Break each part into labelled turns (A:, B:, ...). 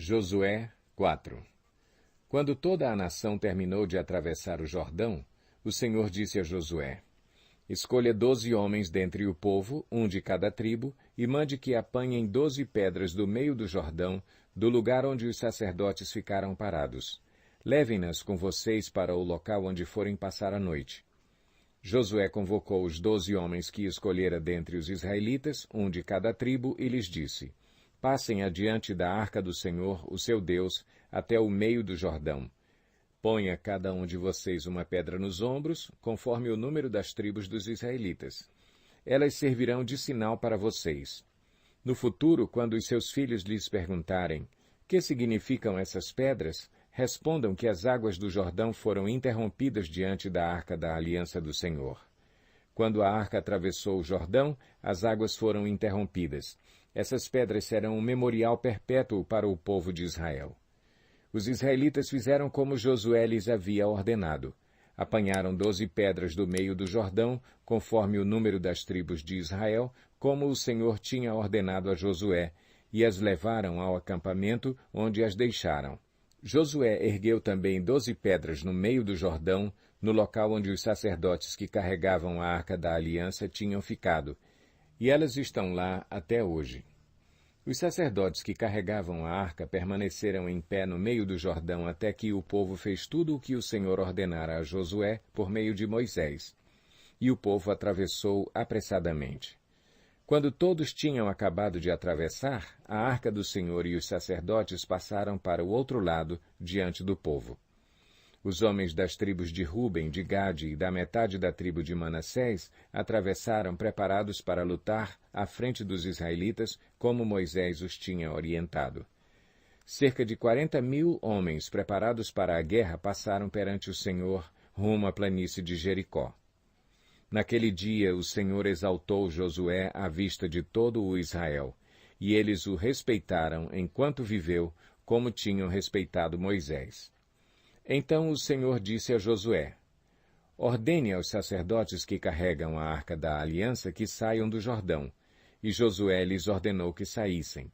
A: Josué 4. Quando toda a nação terminou de atravessar o Jordão, o Senhor disse a Josué: Escolha 12 homens dentre o povo, um de cada tribo, e mande que apanhem 12 pedras do meio do Jordão, do lugar onde os sacerdotes ficaram parados. Levem-nas com vocês para o local onde forem passar a noite. Josué convocou os 12 homens que escolhera dentre os israelitas, um de cada tribo, e lhes disse: Passem adiante da arca do Senhor, o seu Deus, até o meio do Jordão. Ponha cada um de vocês uma pedra nos ombros, conforme o número das tribos dos israelitas. Elas servirão de sinal para vocês. No futuro, quando os seus filhos lhes perguntarem: que significam essas pedras? Respondam que as águas do Jordão foram interrompidas diante da arca da aliança do Senhor. Quando a arca atravessou o Jordão, as águas foram interrompidas. Essas pedras serão um memorial perpétuo para o povo de Israel. Os israelitas fizeram como Josué lhes havia ordenado. Apanharam 12 pedras do meio do Jordão, conforme o número das tribos de Israel, como o Senhor tinha ordenado a Josué, e as levaram ao acampamento, onde as deixaram. Josué ergueu também 12 pedras no meio do Jordão, no local onde os sacerdotes que carregavam a arca da aliança tinham ficado, e elas estão lá até hoje. Os sacerdotes que carregavam a arca permaneceram em pé no meio do Jordão até que o povo fez tudo o que o Senhor ordenara a Josué por meio de Moisés. E o povo atravessou apressadamente. Quando todos tinham acabado de atravessar, a arca do Senhor e os sacerdotes passaram para o outro lado, diante do povo. Os homens das tribos de Ruben, de Gade e da metade da tribo de Manassés atravessaram preparados para lutar à frente dos israelitas, como Moisés os tinha orientado. Cerca de 40.000 homens preparados para a guerra passaram perante o Senhor, rumo à planície de Jericó. Naquele dia o Senhor exaltou Josué à vista de todo o Israel, e eles o respeitaram enquanto viveu, como tinham respeitado Moisés. Então o Senhor disse a Josué: Ordene aos sacerdotes que carregam a arca da aliança que saiam do Jordão. E Josué lhes ordenou que saíssem.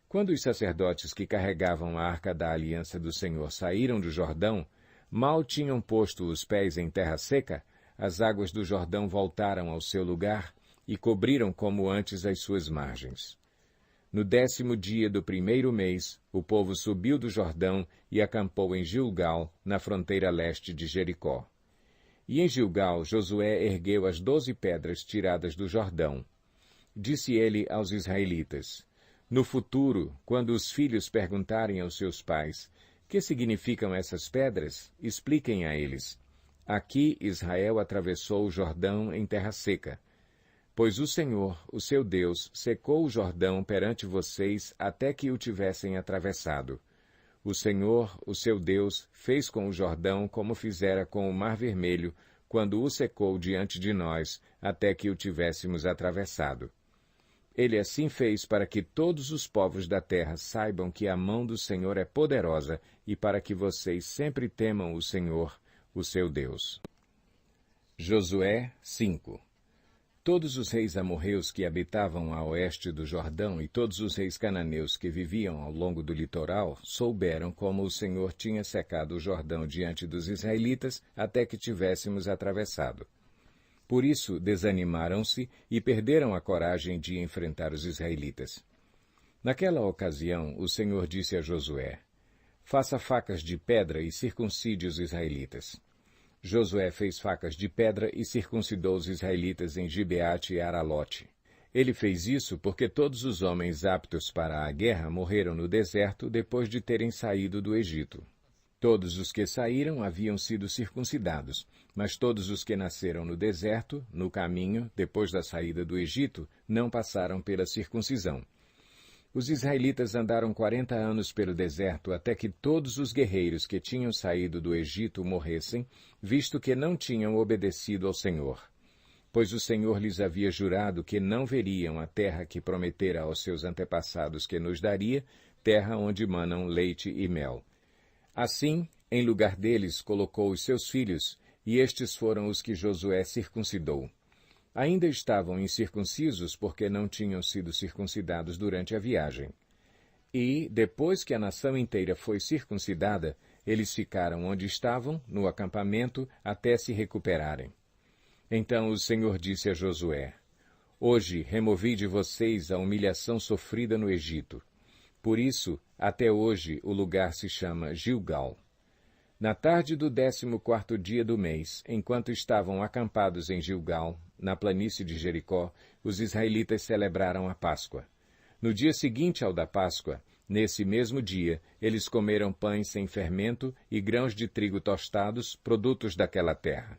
A: Quando os sacerdotes que carregavam a arca da aliança do Senhor saíram do Jordão, mal tinham posto os pés em terra seca, as águas do Jordão voltaram ao seu lugar e cobriram como antes as suas margens. No 10º dia do primeiro mês, o povo subiu do Jordão e acampou em Gilgal, na fronteira leste de Jericó. E em Gilgal, Josué ergueu as 12 pedras tiradas do Jordão. Disse ele aos israelitas: No futuro, quando os filhos perguntarem aos seus pais: que significam essas pedras? Expliquem a eles: Aqui Israel atravessou o Jordão em terra seca. Pois o Senhor, o seu Deus, secou o Jordão perante vocês até que o tivessem atravessado. O Senhor, o seu Deus, fez com o Jordão como fizera com o Mar Vermelho, quando o secou diante de nós, até que o tivéssemos atravessado. Ele assim fez para que todos os povos da terra saibam que a mão do Senhor é poderosa e para que vocês sempre temam o Senhor, o seu Deus. Josué 5. Todos os reis amorreus que habitavam a oeste do Jordão e todos os reis cananeus que viviam ao longo do litoral souberam como o Senhor tinha secado o Jordão diante dos israelitas até que tivéssemos atravessado. Por isso desanimaram-se e perderam a coragem de enfrentar os israelitas. Naquela ocasião, o Senhor disse a Josué: Faça facas de pedra e circuncide os israelitas. Josué fez facas de pedra e circuncidou os israelitas em Gibeate e Aralote. Ele fez isso porque todos os homens aptos para a guerra morreram no deserto depois de terem saído do Egito. Todos os que saíram haviam sido circuncidados, mas todos os que nasceram no deserto, no caminho, depois da saída do Egito, não passaram pela circuncisão. Os israelitas andaram 40 anos pelo deserto até que todos os guerreiros que tinham saído do Egito morressem, visto que não tinham obedecido ao Senhor. Pois o Senhor lhes havia jurado que não veriam a terra que prometera aos seus antepassados que nos daria, terra onde manam leite e mel. Assim, em lugar deles, colocou os seus filhos, e estes foram os que Josué circuncidou. Ainda estavam incircuncisos porque não tinham sido circuncidados durante a viagem. E, depois que a nação inteira foi circuncidada, eles ficaram onde estavam, no acampamento, até se recuperarem. Então o Senhor disse a Josué: Hoje removi de vocês a humilhação sofrida no Egito. Por isso, até hoje, o lugar se chama Gilgal. Na tarde do 14º dia do mês, enquanto estavam acampados em Gilgal, na planície de Jericó, os israelitas celebraram a Páscoa. No dia seguinte ao da Páscoa, nesse mesmo dia, eles comeram pães sem fermento e grãos de trigo tostados, produtos daquela terra.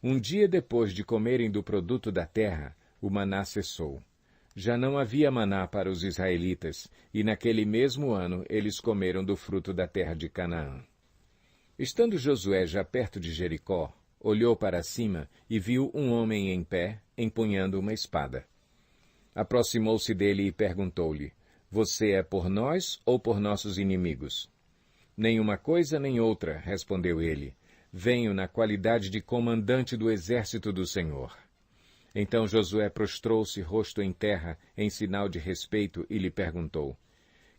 A: Um dia depois de comerem do produto da terra, o maná cessou. Já não havia maná para os israelitas, e naquele mesmo ano eles comeram do fruto da terra de Canaã. Estando Josué já perto de Jericó, olhou para cima e viu um homem em pé, empunhando uma espada. Aproximou-se dele e perguntou-lhe: Você é por nós ou por nossos inimigos? Nenhuma coisa nem outra, respondeu ele. Venho na qualidade de comandante do exército do Senhor. Então Josué prostrou-se rosto em terra, em sinal de respeito, e lhe perguntou: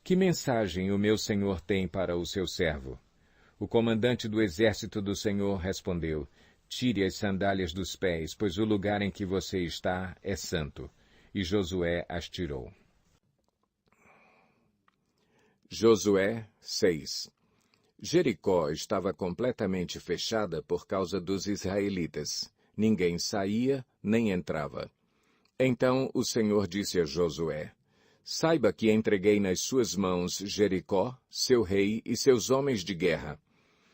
A: Que mensagem o meu senhor tem para o seu servo? O comandante do exército do Senhor respondeu: Tire as sandálias dos pés, pois o lugar em que você está é santo. E Josué as tirou. Josué 6. Jericó estava completamente fechada por causa dos israelitas. Ninguém saía, nem entrava. Então o Senhor disse a Josué: Saiba que entreguei nas suas mãos Jericó, seu rei e seus homens de guerra.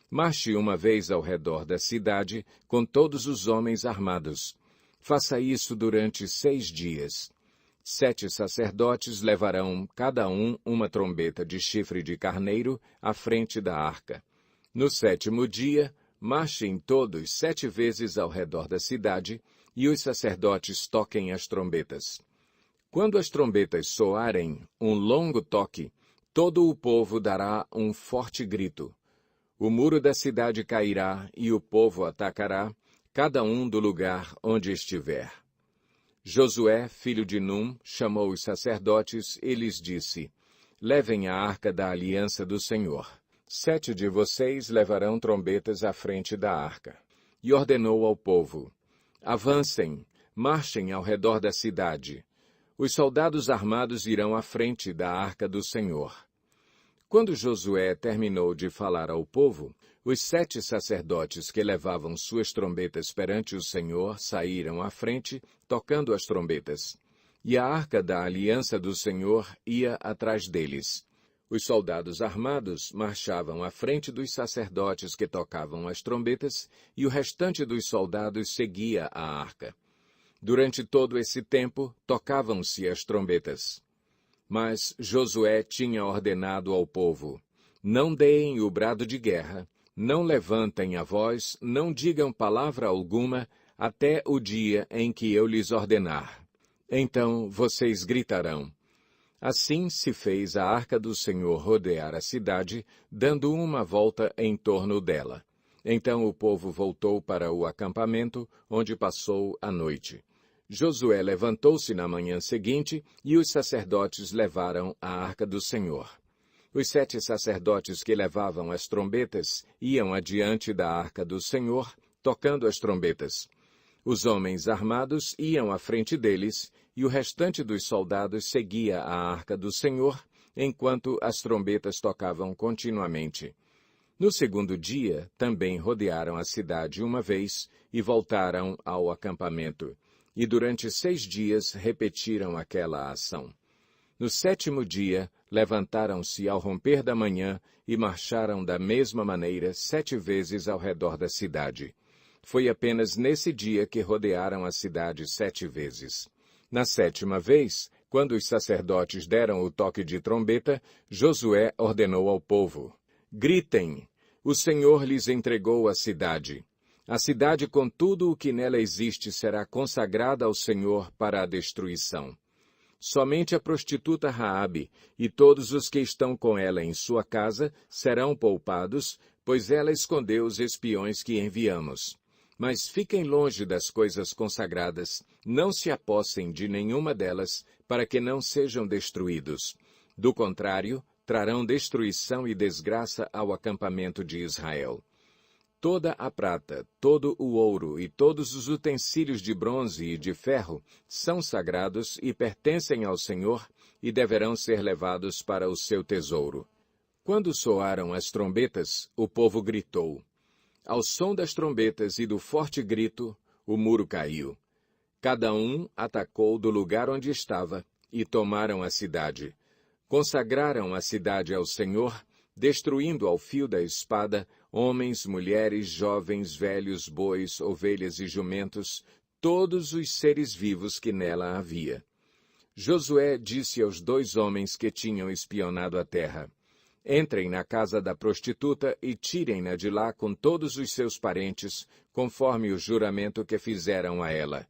A: Marche uma vez ao redor da cidade com todos os homens armados. Faça isso durante 6 dias. 7 sacerdotes levarão, cada um, uma trombeta de chifre de carneiro à frente da arca. No 7º dia, marchem todos 7 vezes ao redor da cidade, e os sacerdotes toquem as trombetas. Quando as trombetas soarem um longo toque, todo o povo dará um forte grito. O muro da cidade cairá e o povo atacará, cada um do lugar onde estiver. Josué, filho de Num, chamou os sacerdotes e lhes disse: Levem a arca da aliança do Senhor. 7 de vocês levarão trombetas à frente da arca. E ordenou ao povo: Avancem, marchem ao redor da cidade. Os soldados armados irão à frente da arca do Senhor. Quando Josué terminou de falar ao povo, os 7 sacerdotes que levavam suas trombetas perante o Senhor saíram à frente, tocando as trombetas. E a arca da aliança do Senhor ia atrás deles. Os soldados armados marchavam à frente dos sacerdotes que tocavam as trombetas, e o restante dos soldados seguia a arca. Durante todo esse tempo, tocavam-se as trombetas. Mas Josué tinha ordenado ao povo: Não deem o brado de guerra, não levantem a voz, não digam palavra alguma, até o dia em que eu lhes ordenar. Então vocês gritarão. Assim se fez a arca do Senhor rodear a cidade, dando uma volta em torno dela. Então o povo voltou para o acampamento, onde passou a noite. Josué levantou-se na manhã seguinte, e os sacerdotes levaram a arca do Senhor. Os 7 sacerdotes que levavam as trombetas iam adiante da arca do Senhor, tocando as trombetas. Os homens armados iam à frente deles, e o restante dos soldados seguia a arca do Senhor, enquanto as trombetas tocavam continuamente. No 2º dia, também rodearam a cidade uma vez e voltaram ao acampamento. E durante 6 dias repetiram aquela ação. No 7º dia, levantaram-se ao romper da manhã e marcharam da mesma maneira 7 vezes ao redor da cidade. Foi apenas nesse dia que rodearam a cidade 7 vezes. Na 7ª vez, quando os sacerdotes deram o toque de trombeta, Josué ordenou ao povo: Gritem! O Senhor lhes entregou a cidade. A cidade com tudo o que nela existe será consagrada ao Senhor para a destruição. Somente a prostituta Raabe e todos os que estão com ela em sua casa serão poupados, pois ela escondeu os espiões que enviamos. Mas fiquem longe das coisas consagradas, não se apossem de nenhuma delas, para que não sejam destruídos. Do contrário, trarão destruição e desgraça ao acampamento de Israel. Toda a prata, todo o ouro e todos os utensílios de bronze e de ferro são sagrados e pertencem ao Senhor e deverão ser levados para o seu tesouro. Quando soaram as trombetas, o povo gritou. Ao som das trombetas e do forte grito, o muro caiu. Cada um atacou do lugar onde estava e tomaram a cidade. Consagraram a cidade ao Senhor, destruindo ao fio da espada homens, mulheres, jovens, velhos, bois, ovelhas e jumentos, todos os seres vivos que nela havia. Josué disse aos 2 homens que tinham espionado a terra: Entrem na casa da prostituta e tirem-na de lá com todos os seus parentes, conforme o juramento que fizeram a ela.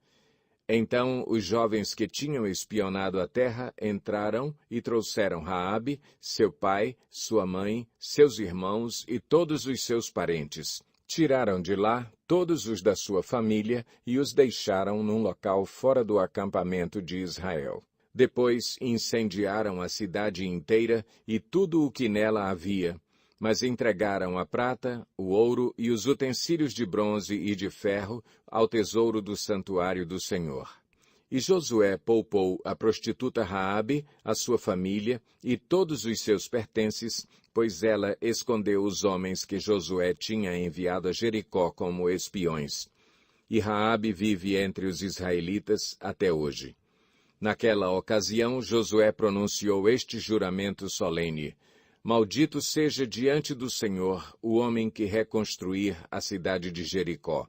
A: Então os jovens que tinham espionado a terra entraram e trouxeram Raabe, seu pai, sua mãe, seus irmãos e todos os seus parentes. Tiraram de lá todos os da sua família e os deixaram num local fora do acampamento de Israel. Depois incendiaram a cidade inteira e tudo o que nela havia, mas entregaram a prata, o ouro e os utensílios de bronze e de ferro ao tesouro do santuário do Senhor. E Josué poupou a prostituta Raabe, a sua família e todos os seus pertences, pois ela escondeu os homens que Josué tinha enviado a Jericó como espiões. E Raabe vive entre os israelitas até hoje. Naquela ocasião, Josué pronunciou este juramento solene: Maldito seja diante do Senhor o homem que reconstruir a cidade de Jericó.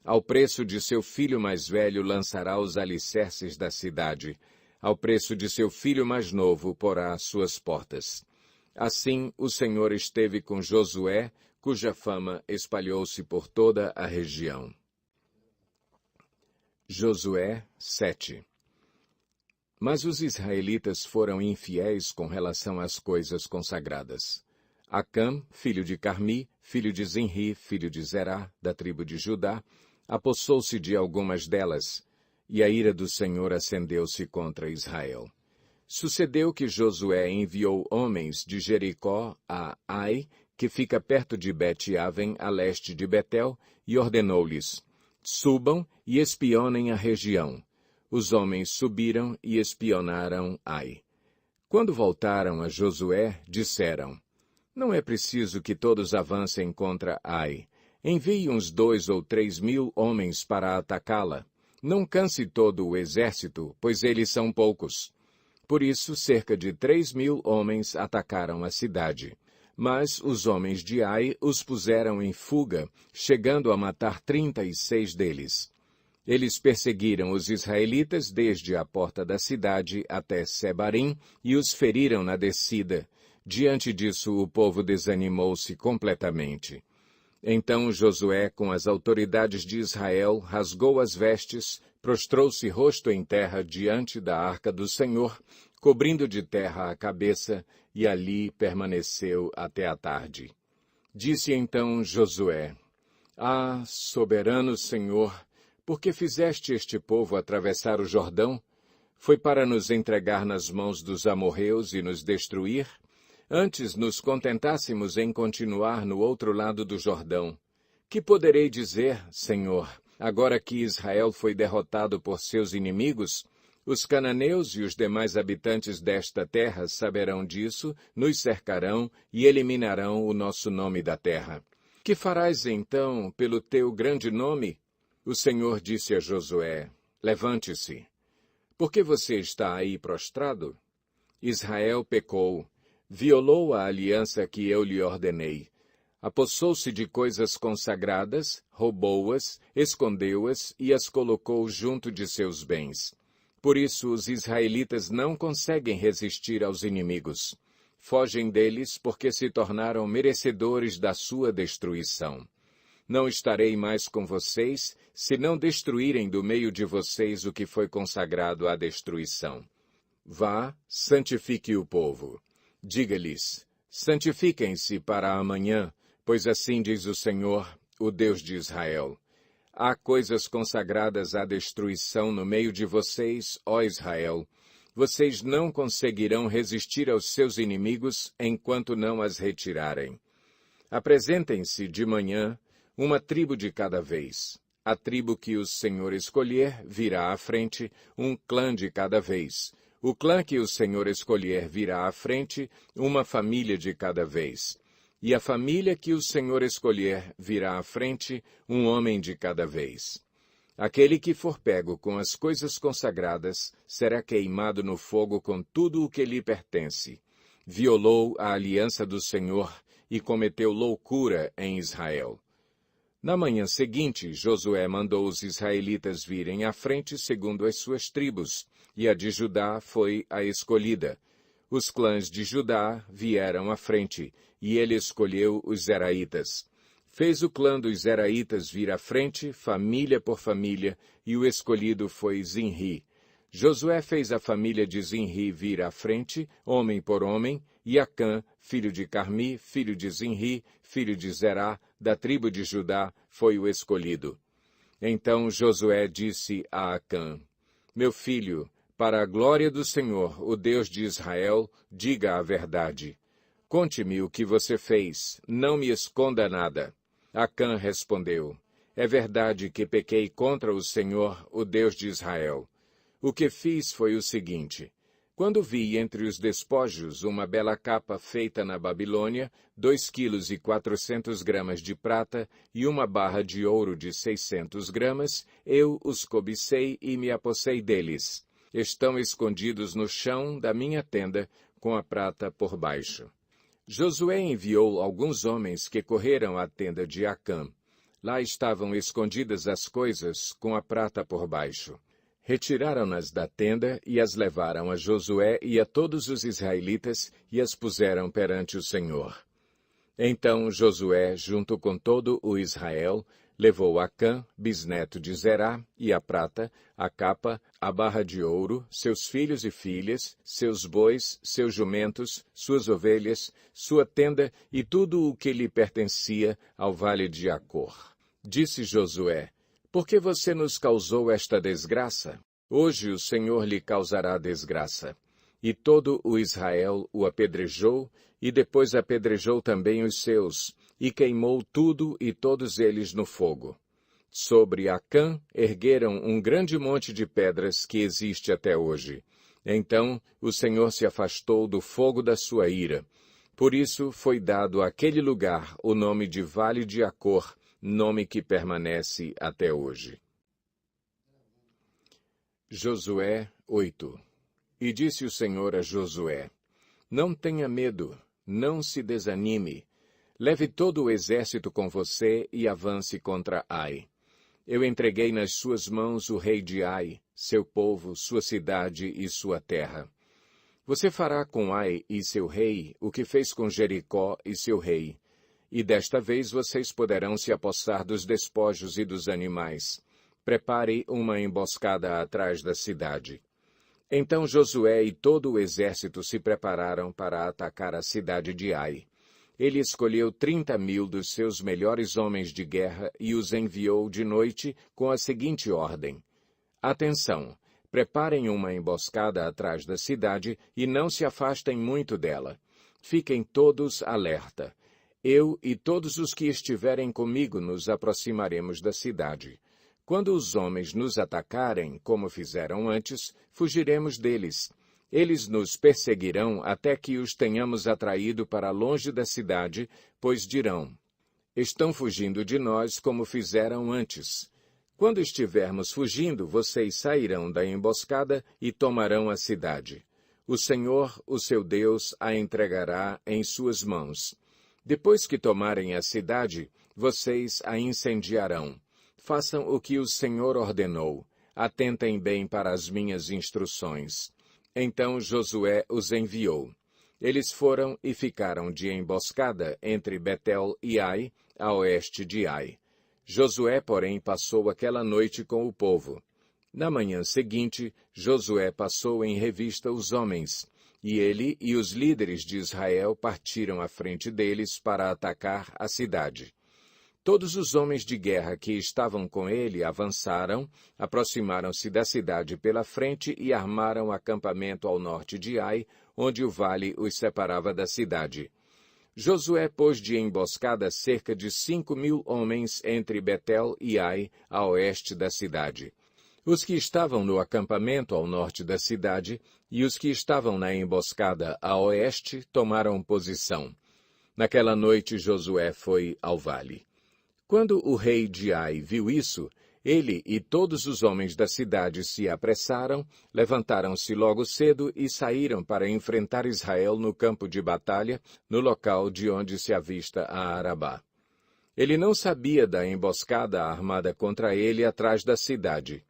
A: Ao preço de seu filho mais velho lançará os alicerces da cidade. Ao preço de seu filho mais novo porá as suas portas. Assim o Senhor esteve com Josué, cuja fama espalhou-se por toda a região. Josué 7. Mas os israelitas foram infiéis com relação às coisas consagradas. Acã, filho de Carmi, filho de Zinri, filho de Zerá, da tribo de Judá, apossou-se de algumas delas, e a ira do Senhor acendeu-se contra Israel. Sucedeu que Josué enviou homens de Jericó a Ai, que fica perto de Bet-Aven, a leste de Betel, e ordenou-lhes: Subam e espionem a região. Os homens subiram e espionaram Ai. Quando voltaram a Josué, disseram: Não é preciso que todos avancem contra Ai. Envie uns 2 ou 3 mil homens para atacá-la. Não canse todo o exército, pois eles são poucos. Por isso, cerca de 3 mil homens atacaram a cidade. Mas os homens de Ai os puseram em fuga, chegando a matar 36 deles. Eles perseguiram os israelitas desde a porta da cidade até Sebarim e os feriram na descida. Diante disso, o povo desanimou-se completamente. Então Josué, com as autoridades de Israel, rasgou as vestes, prostrou-se rosto em terra diante da arca do Senhor, cobrindo de terra a cabeça, e ali permaneceu até a tarde. Disse então Josué: Ah, soberano Senhor, por que fizeste este povo atravessar o Jordão? Foi para nos entregar nas mãos dos amorreus e nos destruir? Antes nos contentássemos em continuar no outro lado do Jordão. Que poderei dizer, Senhor, agora que Israel foi derrotado por seus inimigos? Os cananeus e os demais habitantes desta terra saberão disso, nos cercarão e eliminarão o nosso nome da terra. Que farás então pelo teu grande nome? O Senhor disse a Josué: Levante-se. Por que você está aí prostrado? Israel pecou, violou a aliança que eu lhe ordenei. Apossou-se de coisas consagradas, roubou-as, escondeu-as e as colocou junto de seus bens. Por isso os israelitas não conseguem resistir aos inimigos. Fogem deles porque se tornaram merecedores da sua destruição. Não estarei mais com vocês, se não destruírem do meio de vocês o que foi consagrado à destruição. Vá, santifique o povo. Diga-lhes: santifiquem-se para amanhã, pois assim diz o Senhor, o Deus de Israel. Há coisas consagradas à destruição no meio de vocês, ó Israel. Vocês não conseguirão resistir aos seus inimigos enquanto não as retirarem. Apresentem-se de manhã, uma tribo de cada vez. A tribo que o Senhor escolher virá à frente, um clã de cada vez. O clã que o Senhor escolher virá à frente, uma família de cada vez. E a família que o Senhor escolher virá à frente, um homem de cada vez. Aquele que for pego com as coisas consagradas será queimado no fogo com tudo o que lhe pertence. Violou a aliança do Senhor e cometeu loucura em Israel. Na manhã seguinte, Josué mandou os israelitas virem à frente segundo as suas tribos, e a de Judá foi a escolhida. Os clãs de Judá vieram à frente, e ele escolheu os zeraitas. Fez o clã dos zeraitas vir à frente, família por família, e o escolhido foi Zinri. Josué fez a família de Zinri vir à frente, homem por homem, e Acã, filho de Carmi, filho de Zinri, filho de Zerá, da tribo de Judá, foi o escolhido. Então Josué disse a Acã: Meu filho, para a glória do Senhor, o Deus de Israel, diga a verdade. Conte-me o que você fez, não me esconda nada. Acã respondeu: É verdade que pequei contra o Senhor, o Deus de Israel. O que fiz foi o seguinte: quando vi entre os despojos uma bela capa feita na Babilônia, 2,4 kg de prata e uma barra de ouro de 600 gramas, eu os cobicei e me apossei deles. Estão escondidos no chão da minha tenda, com a prata por baixo. Josué enviou alguns homens que correram à tenda de Acã. Lá estavam escondidas as coisas, com a prata por baixo. Retiraram-nas da tenda e as levaram a Josué e a todos os israelitas e as puseram perante o Senhor. Então Josué, junto com todo o Israel, levou Acã, bisneto de Zerá, e a prata, a capa, a barra de ouro, seus filhos e filhas, seus bois, seus jumentos, suas ovelhas, sua tenda e tudo o que lhe pertencia ao vale de Acor. Disse Josué: Por que você nos causou esta desgraça? Hoje o Senhor lhe causará desgraça. E todo o Israel o apedrejou, e depois apedrejou também os seus, e queimou tudo e todos eles no fogo. Sobre Acã ergueram um grande monte de pedras que existe até hoje. Então o Senhor se afastou do fogo da sua ira. Por isso foi dado àquele lugar o nome de Vale de Acor, nome que permanece até hoje. Josué 8. E disse o Senhor a Josué: Não tenha medo, não se desanime. Leve todo o exército com você e avance contra Ai. Eu entreguei nas suas mãos o rei de Ai, seu povo, sua cidade e sua terra. Você fará com Ai e seu rei o que fez com Jericó e seu rei. E desta vez vocês poderão se apossar dos despojos e dos animais. Prepare uma emboscada atrás da cidade. Então Josué e todo o exército se prepararam para atacar a cidade de Ai. Ele escolheu 30.000 dos seus melhores homens de guerra e os enviou de noite com a seguinte ordem: Atenção! Preparem uma emboscada atrás da cidade e não se afastem muito dela. Fiquem todos alerta. Eu e todos os que estiverem comigo nos aproximaremos da cidade. Quando os homens nos atacarem, como fizeram antes, fugiremos deles. Eles nos perseguirão até que os tenhamos atraído para longe da cidade, pois dirão: Estão fugindo de nós como fizeram antes. Quando estivermos fugindo, vocês sairão da emboscada e tomarão a cidade. O Senhor, o seu Deus, a entregará em suas mãos. Depois que tomarem a cidade, vocês a incendiarão. Façam o que o Senhor ordenou. Atentem bem para as minhas instruções. Então Josué os enviou. Eles foram e ficaram de emboscada entre Betel e Ai, a oeste de Ai. Josué, porém, passou aquela noite com o povo. Na manhã seguinte, Josué passou em revista os homens, e ele e os líderes de Israel partiram à frente deles para atacar a cidade. Todos os homens de guerra que estavam com ele avançaram, aproximaram-se da cidade pela frente e armaram acampamento ao norte de Ai, onde o vale os separava da cidade. Josué pôs de emboscada cerca de 5.000 homens entre Betel e Ai, a oeste da cidade. Os que estavam no acampamento ao norte da cidade e os que estavam na emboscada a oeste tomaram posição. Naquela noite Josué foi ao vale. Quando o rei de Ai viu isso, ele e todos os homens da cidade se apressaram, levantaram-se logo cedo e saíram para enfrentar Israel no campo de batalha, no local de onde se avista a Arabá. Ele não sabia da emboscada armada contra ele atrás da cidade.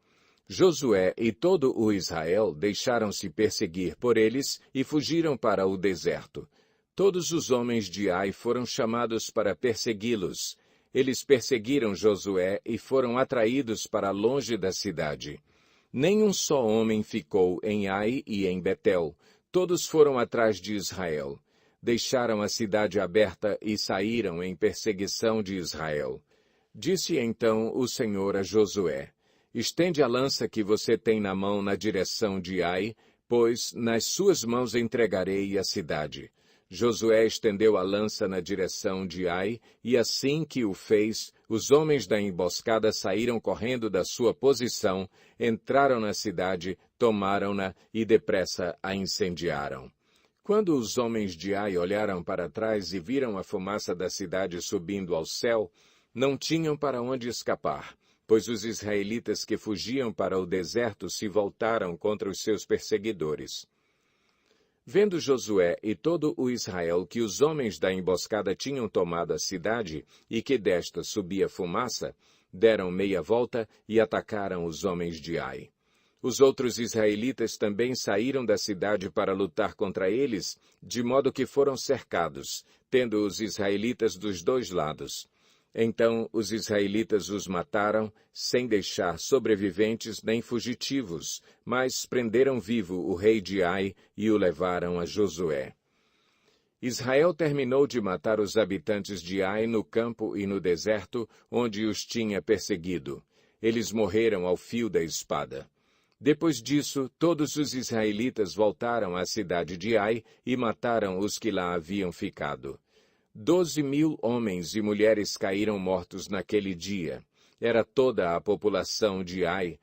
A: Josué e todo o Israel deixaram-se perseguir por eles e fugiram para o deserto. Todos os homens de Ai foram chamados para persegui-los. Eles perseguiram Josué e foram atraídos para longe da cidade. Nem um só homem ficou em Ai e em Betel. Todos foram atrás de Israel. Deixaram a cidade aberta e saíram em perseguição de Israel. Disse então o Senhor a Josué: estende a lança que você tem na mão na direção de Ai, pois nas suas mãos entregarei a cidade. Josué estendeu a lança na direção de Ai, e assim que o fez, os homens da emboscada saíram correndo da sua posição, entraram na cidade, tomaram-na e depressa a incendiaram. Quando os homens de Ai olharam para trás e viram a fumaça da cidade subindo ao céu, não tinham para onde escapar, pois os israelitas que fugiam para o deserto se voltaram contra os seus perseguidores. Vendo Josué e todo o Israel que os homens da emboscada tinham tomado a cidade e que desta subia fumaça, deram meia volta e atacaram os homens de Ai. Os outros israelitas também saíram da cidade para lutar contra eles, de modo que foram cercados, tendo os israelitas dos dois lados. Então os israelitas os mataram, sem deixar sobreviventes nem fugitivos, mas prenderam vivo o rei de Ai e o levaram a Josué. Israel terminou de matar os habitantes de Ai no campo e no deserto, onde os tinha perseguido. Eles morreram ao fio da espada. Depois disso, todos os israelitas voltaram à cidade de Ai e mataram os que lá haviam ficado. 12.000 homens e mulheres caíram mortos naquele dia. Era toda a população de Ai,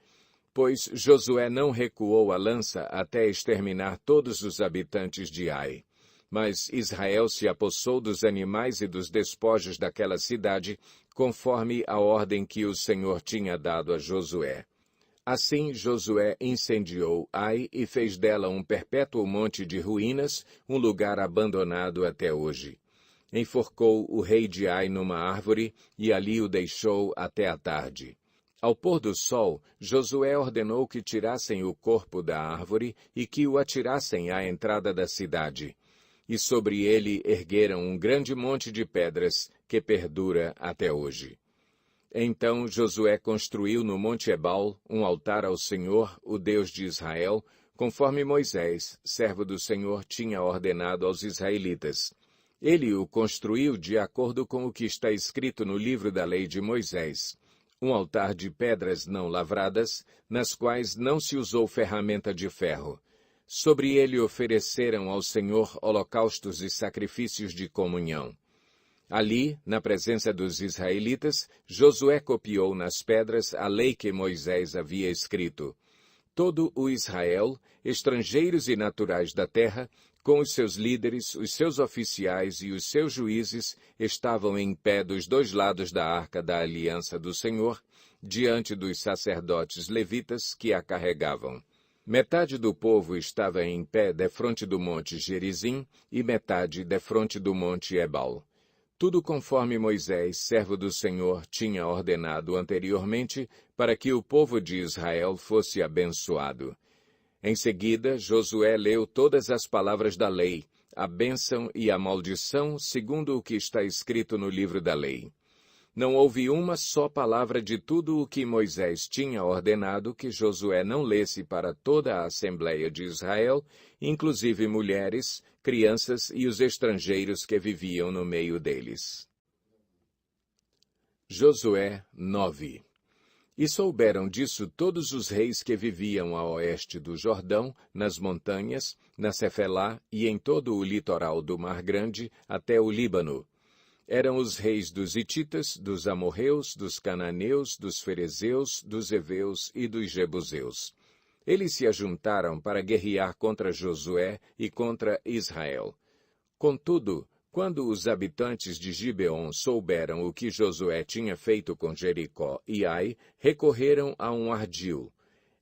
A: pois Josué não recuou a lança até exterminar todos os habitantes de Ai. Mas Israel se apossou dos animais e dos despojos daquela cidade, conforme a ordem que o Senhor tinha dado a Josué. Assim Josué incendiou Ai e fez dela um perpétuo monte de ruínas, um lugar abandonado até hoje. Enforcou o rei de Ai numa árvore e ali o deixou até a tarde. Ao pôr do sol, Josué ordenou que tirassem o corpo da árvore e que o atirassem à entrada da cidade. E sobre ele ergueram um grande monte de pedras que perdura até hoje. Então Josué construiu no Monte Ebal um altar ao Senhor, o Deus de Israel, conforme Moisés, servo do Senhor, tinha ordenado aos israelitas. Ele o construiu de acordo com o que está escrito no livro da lei de Moisés, um altar de pedras não lavradas, nas quais não se usou ferramenta de ferro. Sobre ele ofereceram ao Senhor holocaustos e sacrifícios de comunhão. Ali, na presença dos israelitas, Josué copiou nas pedras a lei que Moisés havia escrito. Todo o Israel, estrangeiros e naturais da terra, com os seus líderes, os seus oficiais e os seus juízes, estavam em pé dos dois lados da arca da aliança do Senhor, diante dos sacerdotes levitas que a carregavam. Metade do povo estava em pé defronte do monte Gerizim e metade defronte do monte Ebal. Tudo conforme Moisés, servo do Senhor, tinha ordenado anteriormente para que o povo de Israel fosse abençoado. Em seguida, Josué leu todas as palavras da lei, a bênção e a maldição, segundo o que está escrito no livro da lei. Não houve uma só palavra de tudo o que Moisés tinha ordenado que Josué não lesse para toda a Assembleia de Israel, inclusive mulheres, crianças e os estrangeiros que viviam no meio deles. Josué 9. E souberam disso todos os reis que viviam a oeste do Jordão, nas montanhas, na Cefelá e em todo o litoral do Mar Grande, até o Líbano. Eram os reis dos Hititas, dos Amorreus, dos Cananeus, dos Ferezeus, dos Heveus e dos Jebuseus. Eles se ajuntaram para guerrear contra Josué e contra Israel. Contudo, quando os habitantes de Gibeon souberam o que Josué tinha feito com Jericó e Ai, recorreram a um ardil.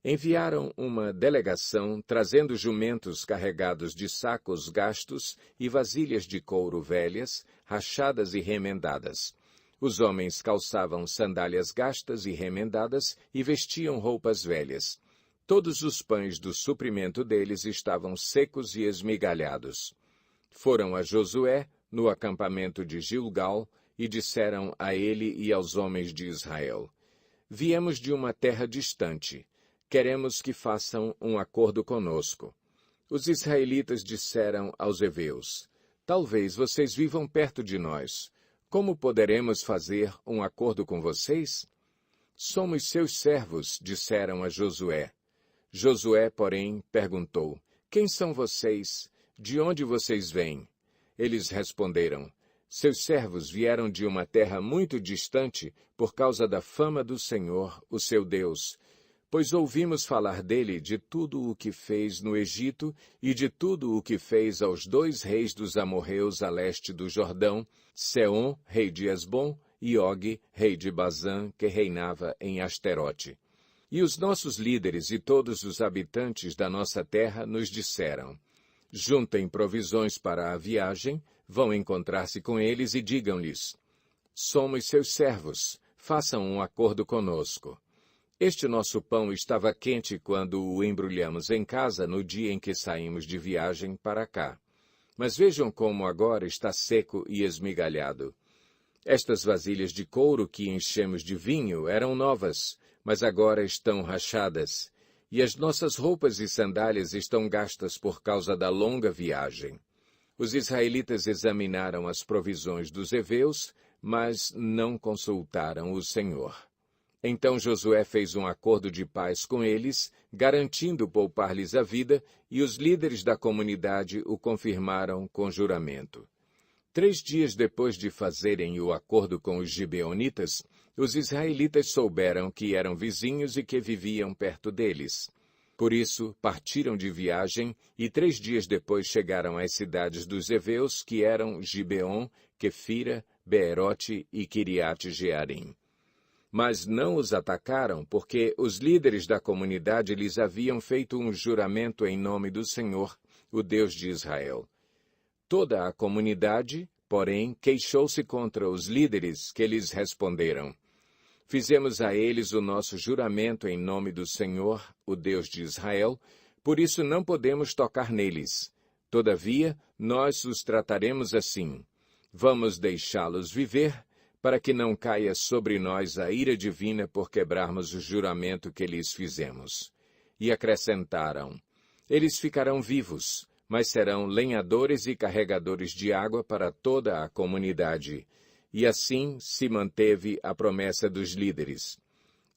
A: Enviaram uma delegação trazendo jumentos carregados de sacos gastos e vasilhas de couro velhas, rachadas e remendadas. Os homens calçavam sandálias gastas e remendadas e vestiam roupas velhas. Todos os pães do suprimento deles estavam secos e esmigalhados. Foram a Josué, no acampamento de Gilgal, e disseram a ele e aos homens de Israel: Viemos de uma terra distante. Queremos que façam um acordo conosco. Os israelitas disseram aos heveus: Talvez vocês vivam perto de nós. Como poderemos fazer um acordo com vocês? Somos seus servos, disseram a Josué. Josué, porém, perguntou: Quem são vocês? De onde vocês vêm? Eles responderam: Seus servos vieram de uma terra muito distante por causa da fama do Senhor, o seu Deus, pois ouvimos falar dele de tudo o que fez no Egito e de tudo o que fez aos 2 reis dos amorreus a leste do Jordão, Seom, rei de Esbom, e Og, rei de Bazã, que reinava em Asterote. E os nossos líderes e todos os habitantes da nossa terra nos disseram: Juntem provisões para a viagem, vão encontrar-se com eles e digam-lhes: Somos seus servos, façam um acordo conosco. Este nosso pão estava quente quando o embrulhamos em casa no dia em que saímos de viagem para cá. Mas vejam como agora está seco e esmigalhado. Estas vasilhas de couro que enchemos de vinho eram novas, mas agora estão rachadas. E as nossas roupas e sandálias estão gastas por causa da longa viagem. Os israelitas examinaram as provisões dos heveus, mas não consultaram o Senhor. Então Josué fez um acordo de paz com eles, garantindo poupar-lhes a vida, e os líderes da comunidade o confirmaram com juramento. 3 dias depois de fazerem o acordo com os gibeonitas, os israelitas souberam que eram vizinhos e que viviam perto deles. Por isso, partiram de viagem e 3 dias depois chegaram às cidades dos heveus, que eram Gibeon, Quefira, Beerote e Quiriate-Jearim. Mas não os atacaram, porque os líderes da comunidade lhes haviam feito um juramento em nome do Senhor, o Deus de Israel. Toda a comunidade, porém, queixou-se contra os líderes, que lhes responderam: Fizemos a eles o nosso juramento em nome do Senhor, o Deus de Israel, por isso não podemos tocar neles. Todavia, nós os trataremos assim. Vamos deixá-los viver, para que não caia sobre nós a ira divina por quebrarmos o juramento que lhes fizemos. E acrescentaram: Eles ficarão vivos, mas serão lenhadores e carregadores de água para toda a comunidade. E assim se manteve a promessa dos líderes.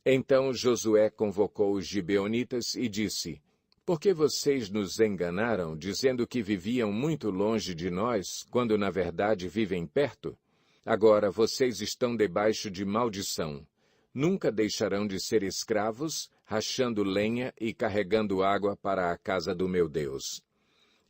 A: Então Josué convocou os gibeonitas e disse: Por que vocês nos enganaram, dizendo que viviam muito longe de nós, quando na verdade vivem perto? Agora vocês estão debaixo de maldição. Nunca deixarão de ser escravos, rachando lenha e carregando água para a casa do meu Deus.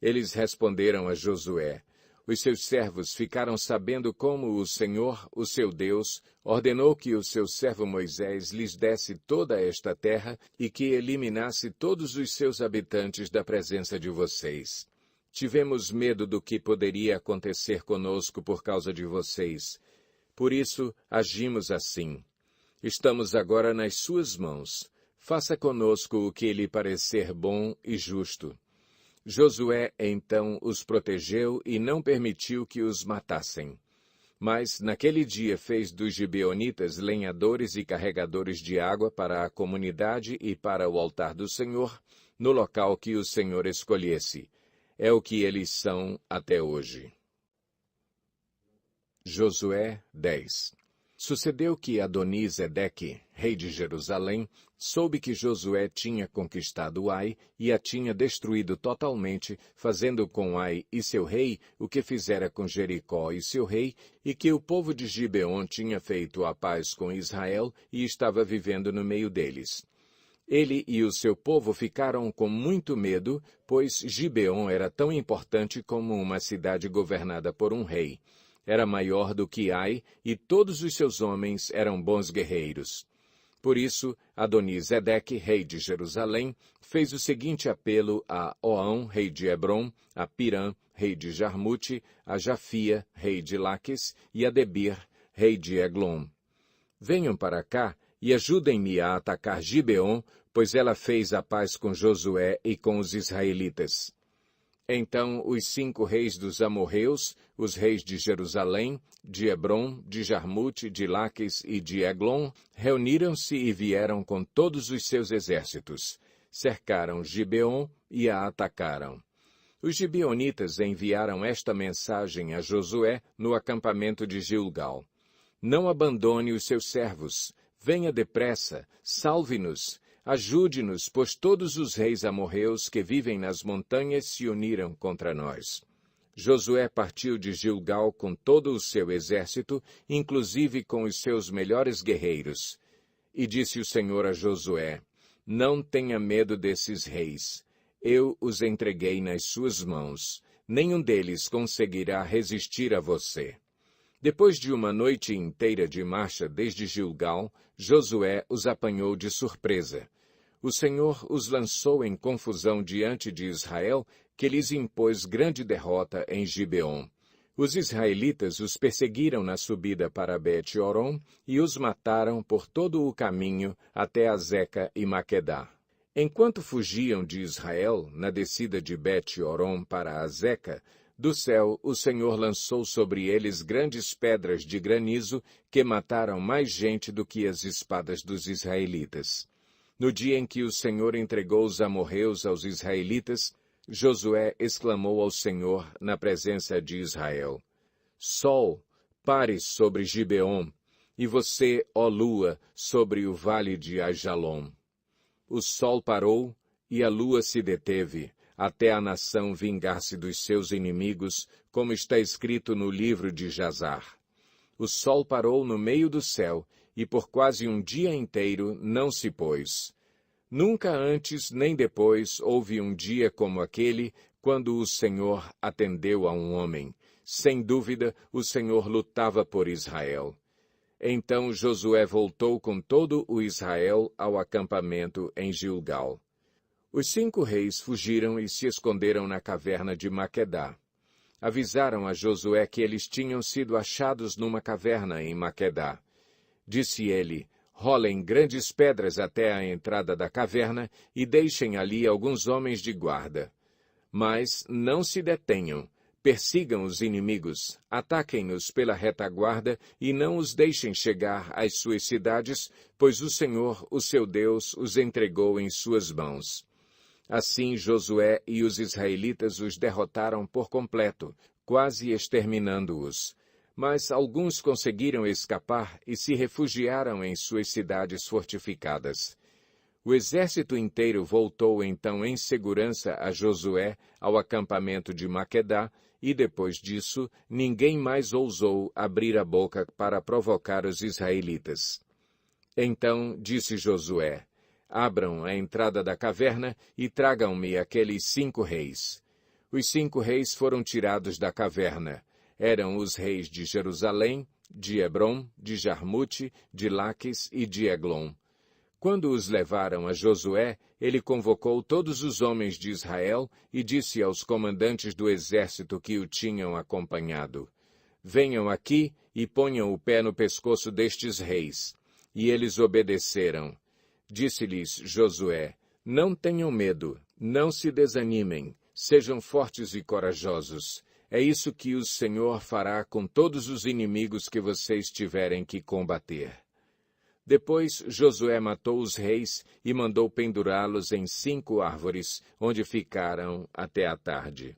A: Eles responderam a Josué: Os seus servos ficaram sabendo como o Senhor, o seu Deus, ordenou que o seu servo Moisés lhes desse toda esta terra e que eliminasse todos os seus habitantes da presença de vocês. Tivemos medo do que poderia acontecer conosco por causa de vocês. Por isso, agimos assim. Estamos agora nas suas mãos. Faça conosco o que lhe parecer bom e justo. Josué, então, os protegeu e não permitiu que os matassem. Mas, naquele dia, fez dos gibeonitas lenhadores e carregadores de água para a comunidade e para o altar do Senhor, no local que o Senhor escolhesse. É o que eles são até hoje. Josué 10. Sucedeu que Adoni-Zedeque, rei de Jerusalém, soube que Josué tinha conquistado Ai e a tinha destruído totalmente, fazendo com Ai e seu rei o que fizera com Jericó e seu rei, e que o povo de Gibeon tinha feito a paz com Israel e estava vivendo no meio deles. Ele e o seu povo ficaram com muito medo, pois Gibeon era tão importante como uma cidade governada por um rei. Era maior do que Ai, e todos os seus homens eram bons guerreiros. Por isso, Adoni-Zedeque, rei de Jerusalém, fez o seguinte apelo a Oão, rei de Hebrom, a Pirã, rei de Jarmute, a Jafia, rei de Laques, e a Debir, rei de Eglon. Venham para cá e ajudem-me a atacar Gibeon, pois ela fez a paz com Josué e com os israelitas. Então os 5 reis dos amorreus, os reis de Jerusalém, de Hebrom, de Jarmute, de Laques e de Eglon, reuniram-se e vieram com todos os seus exércitos. Cercaram Gibeon e a atacaram. Os gibeonitas enviaram esta mensagem a Josué no acampamento de Gilgal: Não abandone os seus servos. Venha depressa, salve-nos. Ajude-nos, pois todos os reis amorreus que vivem nas montanhas se uniram contra nós. Josué partiu de Gilgal com todo o seu exército, inclusive com os seus melhores guerreiros. E disse o Senhor a Josué: Não tenha medo desses reis. Eu os entreguei nas suas mãos. Nenhum deles conseguirá resistir a você. Depois de uma noite inteira de marcha desde Gilgal, Josué os apanhou de surpresa. O Senhor os lançou em confusão diante de Israel, que lhes impôs grande derrota em Gibeon. Os israelitas os perseguiram na subida para Bet-Horon e os mataram por todo o caminho até Azeca e Maquedá. Enquanto fugiam de Israel, na descida de Bet-Horon para Azeca, do céu o Senhor lançou sobre eles grandes pedras de granizo que mataram mais gente do que as espadas dos israelitas. No dia em que o Senhor entregou os amorreus aos israelitas, Josué exclamou ao Senhor na presença de Israel: Sol, pare sobre Gibeon, e você, ó lua, sobre o vale de Aijalon. O sol parou e a lua se deteve, até a nação vingar-se dos seus inimigos, como está escrito no livro de Jazar. O sol parou no meio do céu, e por quase um dia inteiro não se pôs. Nunca antes nem depois houve um dia como aquele, quando o Senhor atendeu a um homem. Sem dúvida, o Senhor lutava por Israel. Então Josué voltou com todo o Israel ao acampamento em Gilgal. Os 5 reis fugiram e se esconderam na caverna de Maquedá. Avisaram a Josué que eles tinham sido achados numa caverna em Maquedá. Disse ele: Rolem grandes pedras até a entrada da caverna e deixem ali alguns homens de guarda. Mas não se detenham. Persigam os inimigos, ataquem-nos pela retaguarda e não os deixem chegar às suas cidades, pois o Senhor, o seu Deus, os entregou em suas mãos. Assim Josué e os israelitas os derrotaram por completo, quase exterminando-os. Mas alguns conseguiram escapar e se refugiaram em suas cidades fortificadas. O exército inteiro voltou então em segurança a Josué ao acampamento de Maquedá, e depois disso ninguém mais ousou abrir a boca para provocar os israelitas. Então disse Josué: Abram a entrada da caverna e tragam-me aqueles 5 reis. Os 5 reis foram tirados da caverna. Eram os reis de Jerusalém, de Hebrom, de Jarmute, de Laques e de Eglon. Quando os levaram a Josué, ele convocou todos os homens de Israel e disse aos comandantes do exército que o tinham acompanhado: Venham aqui e ponham o pé no pescoço destes reis. E eles obedeceram. Disse-lhes Josué: Não tenham medo, não se desanimem, sejam fortes e corajosos. É isso que o Senhor fará com todos os inimigos que vocês tiverem que combater. Depois Josué matou os reis e mandou pendurá-los em 5 árvores, onde ficaram até a tarde.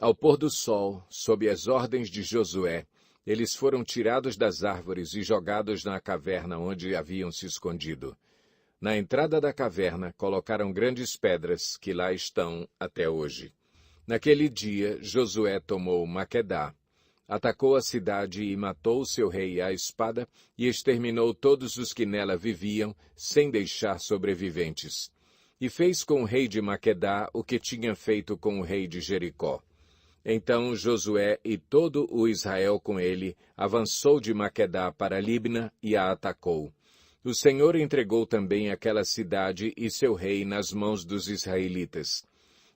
A: Ao pôr do sol, sob as ordens de Josué, Eles foram tirados das árvores e jogados na caverna onde haviam se escondido. Na entrada da caverna colocaram grandes pedras que lá estão até hoje. Naquele dia, Josué tomou Maquedá, atacou a cidade e matou seu rei à espada e exterminou todos os que nela viviam, sem deixar sobreviventes. E fez com o rei de Maquedá o que tinha feito com o rei de Jericó. Então Josué e todo o Israel com ele avançou de Maquedá para Libna e a atacou. O Senhor entregou também aquela cidade e seu rei nas mãos dos israelitas.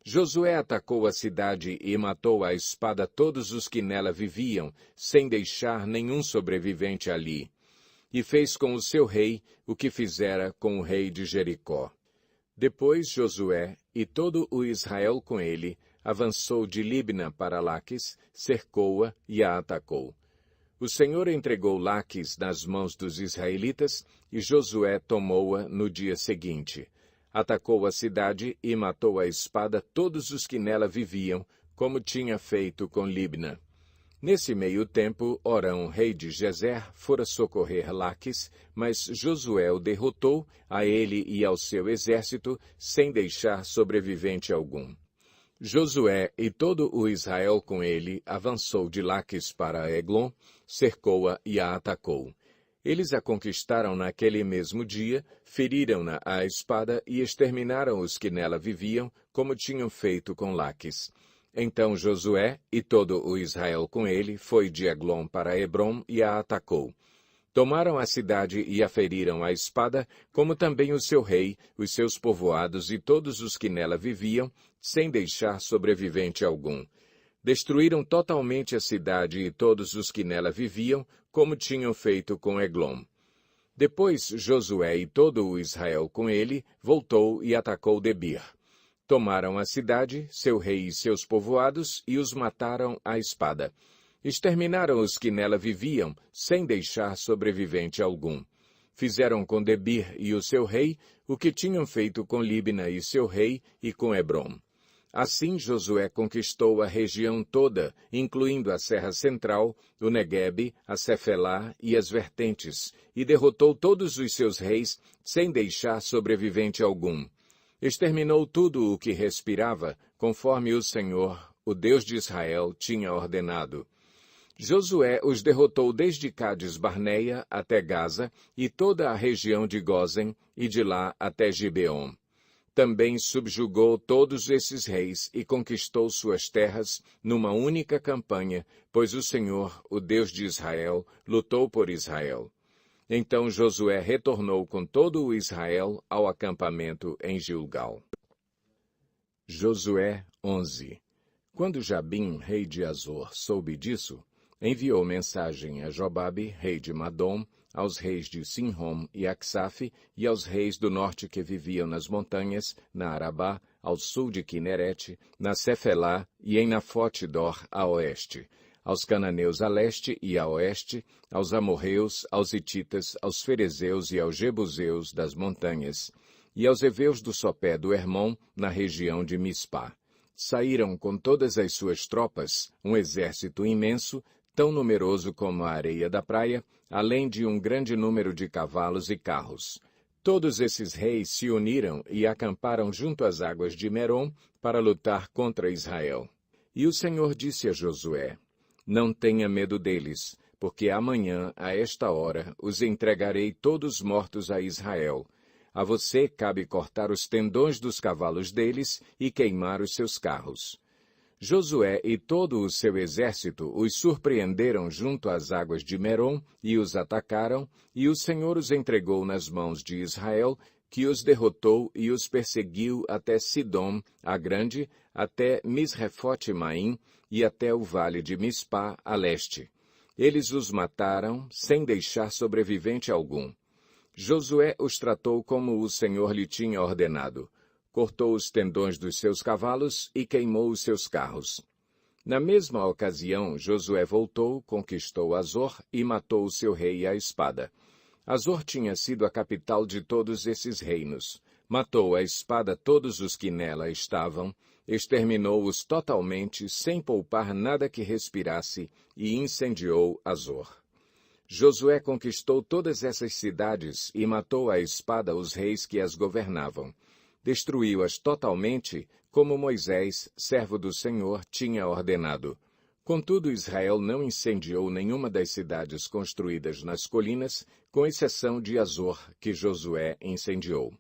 A: Josué atacou a cidade e matou à espada todos os que nela viviam, sem deixar nenhum sobrevivente ali. E fez com o seu rei o que fizera com o rei de Jericó. Depois Josué e todo o Israel com ele avançou de Libna para Laques, cercou-a e a atacou. O Senhor entregou Laques nas mãos dos israelitas e Josué tomou-a no dia seguinte. Atacou a cidade e matou à espada todos os que nela viviam, como tinha feito com Libna. Nesse meio tempo, Orão, rei de Gezer, fora socorrer Laques, mas Josué o derrotou, a ele e ao seu exército, sem deixar sobrevivente algum. Josué e todo o Israel com ele avançou de Laques para Eglon, cercou-a e a atacou. Eles a conquistaram naquele mesmo dia, feriram-na à espada e exterminaram os que nela viviam, como tinham feito com Laques. Então Josué e todo o Israel com ele foi de Eglon para Hebrom e a atacou. Tomaram a cidade e a feriram à espada, como também o seu rei, os seus povoados e todos os que nela viviam, sem deixar sobrevivente algum. Destruíram totalmente a cidade e todos os que nela viviam, como tinham feito com Eglon. Depois Josué e todo o Israel com ele voltou e atacou Debir. Tomaram a cidade, seu rei e seus povoados, e os mataram à espada. Exterminaram os que nela viviam, sem deixar sobrevivente algum. Fizeram com Debir e o seu rei o que tinham feito com Libna e seu rei e com Hebrom. Assim Josué conquistou a região toda, incluindo a Serra Central, o Neguebe, a Cefelá e as vertentes, e derrotou todos os seus reis, sem deixar sobrevivente algum. Exterminou tudo o que respirava, conforme o Senhor, o Deus de Israel, tinha ordenado. Josué os derrotou desde Cades-Barneia até Gaza e toda a região de Gósen, e de lá até Gibeon. Também subjugou todos esses reis e conquistou suas terras numa única campanha, pois o Senhor, o Deus de Israel, lutou por Israel. Então Josué retornou com todo o Israel ao acampamento em Gilgal. Josué 11. Quando Jabim, rei de Azor, soube disso, enviou mensagem a Jobabe, rei de Madom, aos reis de Sinrom e Aksaf, e aos reis do norte que viviam nas montanhas, na Arabá, ao sul de Quinerete, na Cefelá e em Nafote-dor, a oeste, aos cananeus a leste e a oeste, aos amorreus, aos hititas, aos ferezeus e aos jebuseus das montanhas, e aos heveus do sopé do Hermon, na região de Mispá. Saíram com todas as suas tropas, um exército imenso, tão numeroso como a areia da praia, além de um grande número de cavalos e carros. Todos esses reis se uniram e acamparam junto às águas de Merom para lutar contra Israel. E o Senhor disse a Josué: Não tenha medo deles, porque amanhã, a esta hora, os entregarei todos mortos a Israel. A você cabe cortar os tendões dos cavalos deles e queimar os seus carros. Josué e todo o seu exército os surpreenderam junto às águas de Merom e os atacaram, e o Senhor os entregou nas mãos de Israel, que os derrotou e os perseguiu até Sidom, a grande, até Misrefote-Maim e até o vale de Mispá, a leste. Eles os mataram, sem deixar sobrevivente algum. Josué os tratou como o Senhor lhe tinha ordenado. Cortou os tendões dos seus cavalos e queimou os seus carros. Na mesma ocasião, Josué voltou, conquistou Azor e matou o seu rei à espada. Azor tinha sido a capital de todos esses reinos. Matou à espada todos os que nela estavam, exterminou-os totalmente, sem poupar nada que respirasse, e incendiou Azor. Josué conquistou todas essas cidades e matou à espada os reis que as governavam. Destruiu-as totalmente, como Moisés, servo do Senhor, tinha ordenado. Contudo, Israel não incendiou nenhuma das cidades construídas nas colinas, com exceção de Azor, que Josué incendiou.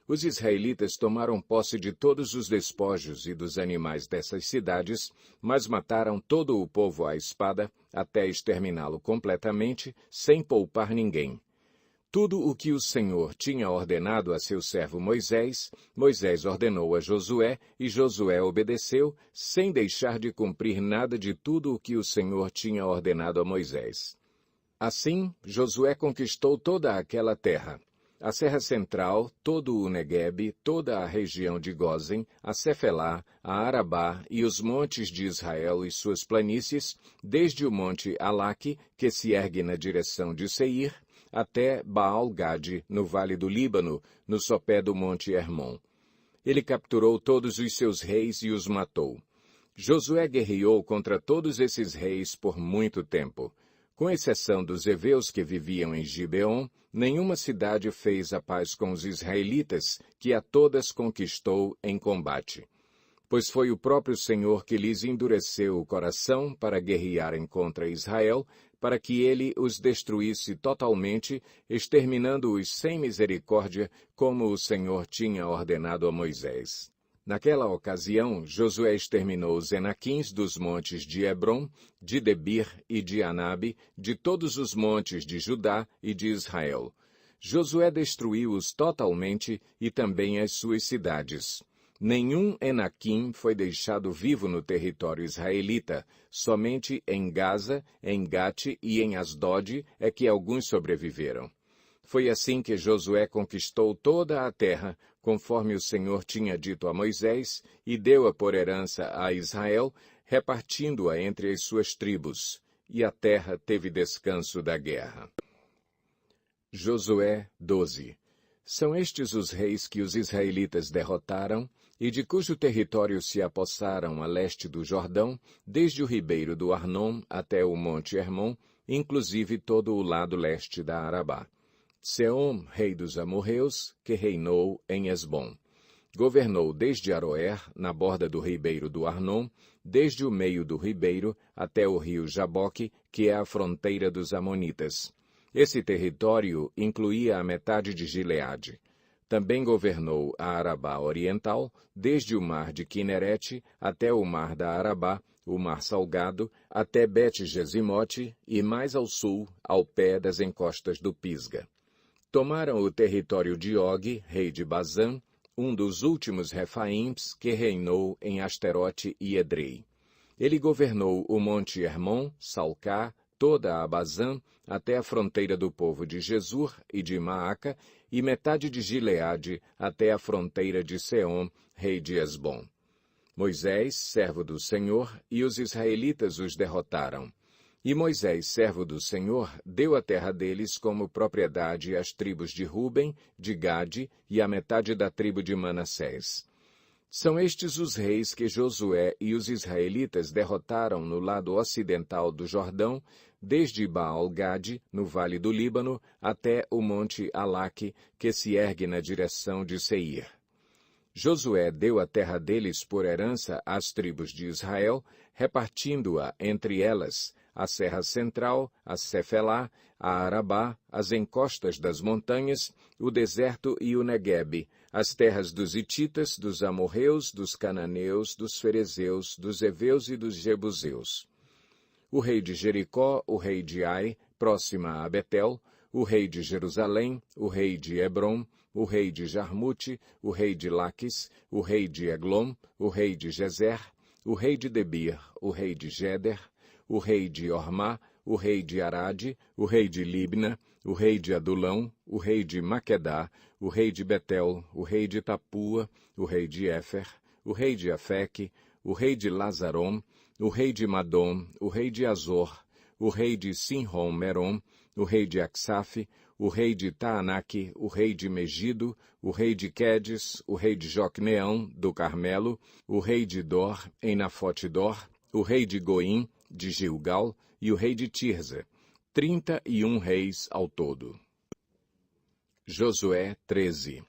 A: Os israelitas tomaram posse de todos os despojos e dos animais dessas cidades, mas mataram todo o povo à espada, até exterminá-lo completamente, sem poupar ninguém. Tudo o que o Senhor tinha ordenado a seu servo Moisés, Moisés ordenou a Josué, e Josué obedeceu, sem deixar de cumprir nada de tudo o que o Senhor tinha ordenado a Moisés. Assim, Josué conquistou toda aquela terra. A Serra Central, todo o Neguebe, toda a região de Gósen, a Cefelá, a Arabá e os montes de Israel e suas planícies, desde o monte Alaque, que se ergue na direção de Seir, até Baal-Gade, no vale do Líbano, no sopé do monte Hermon. Ele capturou todos os seus reis e os matou. Josué guerreou contra todos esses reis por muito tempo. Com exceção dos heveus que viviam em Gibeon, nenhuma cidade fez a paz com os israelitas, que a todas conquistou em combate. Pois foi o próprio Senhor que lhes endureceu o coração para guerrearem contra Israel, para que ele os destruísse totalmente, exterminando-os sem misericórdia, como o Senhor tinha ordenado a Moisés. Naquela ocasião, Josué exterminou os Enaquins dos montes de Hebrom, de Debir e de Anabe, de todos os montes de Judá e de Israel. Josué destruiu-os totalmente e também as suas cidades. Nenhum Enaquim foi deixado vivo no território israelita, somente em Gaza, em Gate e em Asdod é que alguns sobreviveram. Foi assim que Josué conquistou toda a terra, conforme o Senhor tinha dito a Moisés, e deu-a por herança a Israel, repartindo-a entre as suas tribos. E a terra teve descanso da guerra. Josué 12. São estes os reis que os israelitas derrotaram, e de cujo território se apossaram a leste do Jordão, desde o ribeiro do Arnon até o monte Hermon, inclusive todo o lado leste da Arabá. Seom, rei dos amorreus, que reinou em Esbom. Governou desde Aroer, na borda do ribeiro do Arnon, desde o meio do ribeiro até o rio Jaboque, que é a fronteira dos amonitas. Esse território incluía a metade de Gileade. Também governou a Arabá Oriental, desde o mar de Quinerete até o mar da Arabá, o mar Salgado, até Bet-Gesimote e mais ao sul, ao pé das encostas do Pisga. Tomaram o território de Og, rei de Bazã, um dos últimos Refaims que reinou em Asterote e Edrei. Ele governou o monte Hermon, Salcá, toda a Bazã, até a fronteira do povo de Jesur e de Maaca, e metade de Gileade até a fronteira de Seom, rei de Esbom. Moisés, servo do Senhor, e os israelitas os derrotaram. E Moisés, servo do Senhor, deu a terra deles como propriedade às tribos de Ruben, de Gade e à metade da tribo de Manassés. São estes os reis que Josué e os israelitas derrotaram no lado ocidental do Jordão, desde Baal-Gade, no vale do Líbano, até o monte Alaque, que se ergue na direção de Seir. Josué deu a terra deles por herança às tribos de Israel, repartindo-a entre elas, a Serra Central, a Cefelá, a Arabá, as encostas das montanhas, o deserto e o Neguebe, as terras dos Hititas, dos amorreus, dos cananeus, dos ferezeus, dos heveus e dos jebuseus. O rei de Jericó, o rei de Ai, próxima a Betel, o rei de Jerusalém, o rei de Hebrom, o rei de Jarmute, o rei de Laquis, o rei de Eglom, o rei de Gezer, o rei de Debir, o rei de Geder, o rei de Ormá, o rei de Arade, o rei de Libna, o rei de Adulão, o rei de Maquedá, o rei de Betel, o rei de Tapua, o rei de Éfer, o rei de Afeque, o rei de Lazarom, o rei de Madom, o rei de Azor, o rei de Sinrom-Merom, o rei de Aksaf, o rei de Taanaque, o rei de Megido, o rei de Quedes, o rei de Joqueneão, do Carmelo, o rei de Dor, em Nafote-Dor, o rei de Goim, de Gilgal, e o rei de Tirza, 31 reis ao todo. Josué 13.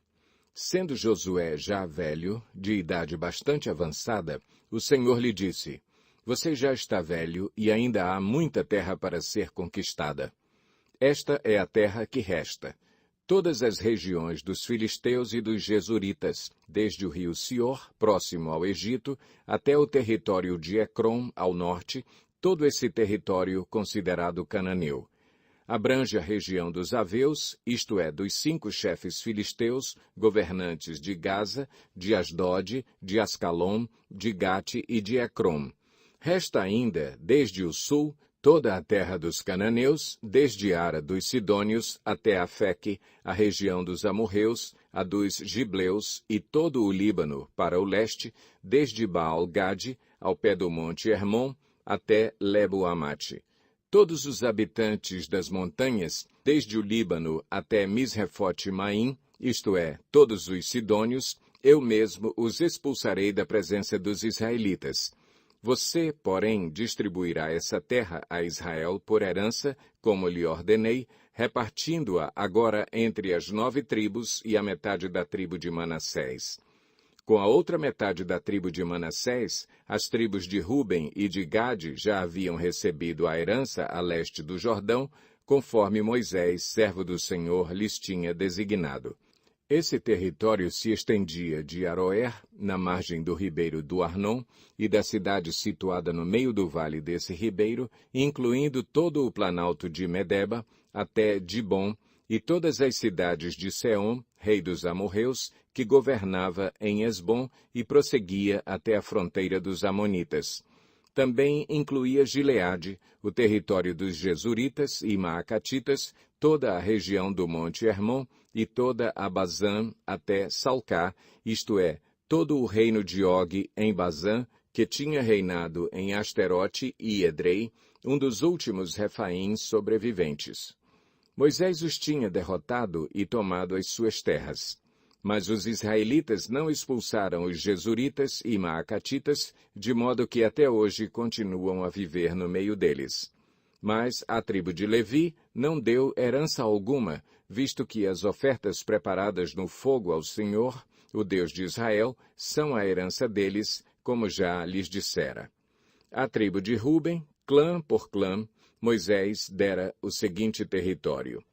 A: Sendo Josué já velho, de idade bastante avançada, o Senhor lhe disse: Você já está velho e ainda há muita terra para ser conquistada. Esta é a terra que resta. Todas as regiões dos filisteus e dos jesuritas, desde o rio Sior, próximo ao Egito, até o território de Ecrom, ao norte, todo esse território considerado cananeu. Abrange a região dos Aveus, isto é, dos 5 chefes filisteus, governantes de Gaza, de Asdod, de Ascalon, de Gate e de Ecrom. Resta ainda, desde o sul, toda a terra dos cananeus, desde Ara dos Sidônios até Afeque, a região dos amorreus, a dos gibleus e todo o Líbano para o leste, desde Baal-Gade, ao pé do monte Hermon, até Lebo-Amate. Todos os habitantes das montanhas, desde o Líbano até Misrefote-Maim, isto é, todos os sidônios, eu mesmo os expulsarei da presença dos israelitas. Você, porém, distribuirá essa terra a Israel por herança, como lhe ordenei, repartindo-a agora entre as 9 tribos e a metade da tribo de Manassés. Com a outra metade da tribo de Manassés, as tribos de Ruben e de Gade já haviam recebido a herança a leste do Jordão, conforme Moisés, servo do Senhor, lhes tinha designado. Esse território se estendia de Aroer, na margem do ribeiro do Arnon, e da cidade situada no meio do vale desse ribeiro, incluindo todo o planalto de Medeba, até Dibom, e todas as cidades de Seom, rei dos amorreus, que governava em Esbom e prosseguia até a fronteira dos amonitas. Também incluía Gileade, o território dos jesuritas e maacatitas, toda a região do monte Hermon e toda a Bazã até Salcá, isto é, todo o reino de Og em Bazã, que tinha reinado em Asterote e Edrei, um dos últimos refaíns sobreviventes. Moisés os tinha derrotado e tomado as suas terras. Mas os israelitas não expulsaram os jesuritas e maacatitas, de modo que até hoje continuam a viver no meio deles. Mas a tribo de Levi não deu herança alguma, visto que as ofertas preparadas no fogo ao Senhor, o Deus de Israel, são a herança deles, como já lhes dissera. À tribo de Ruben, clã por clã, Moisés dera o seguinte território: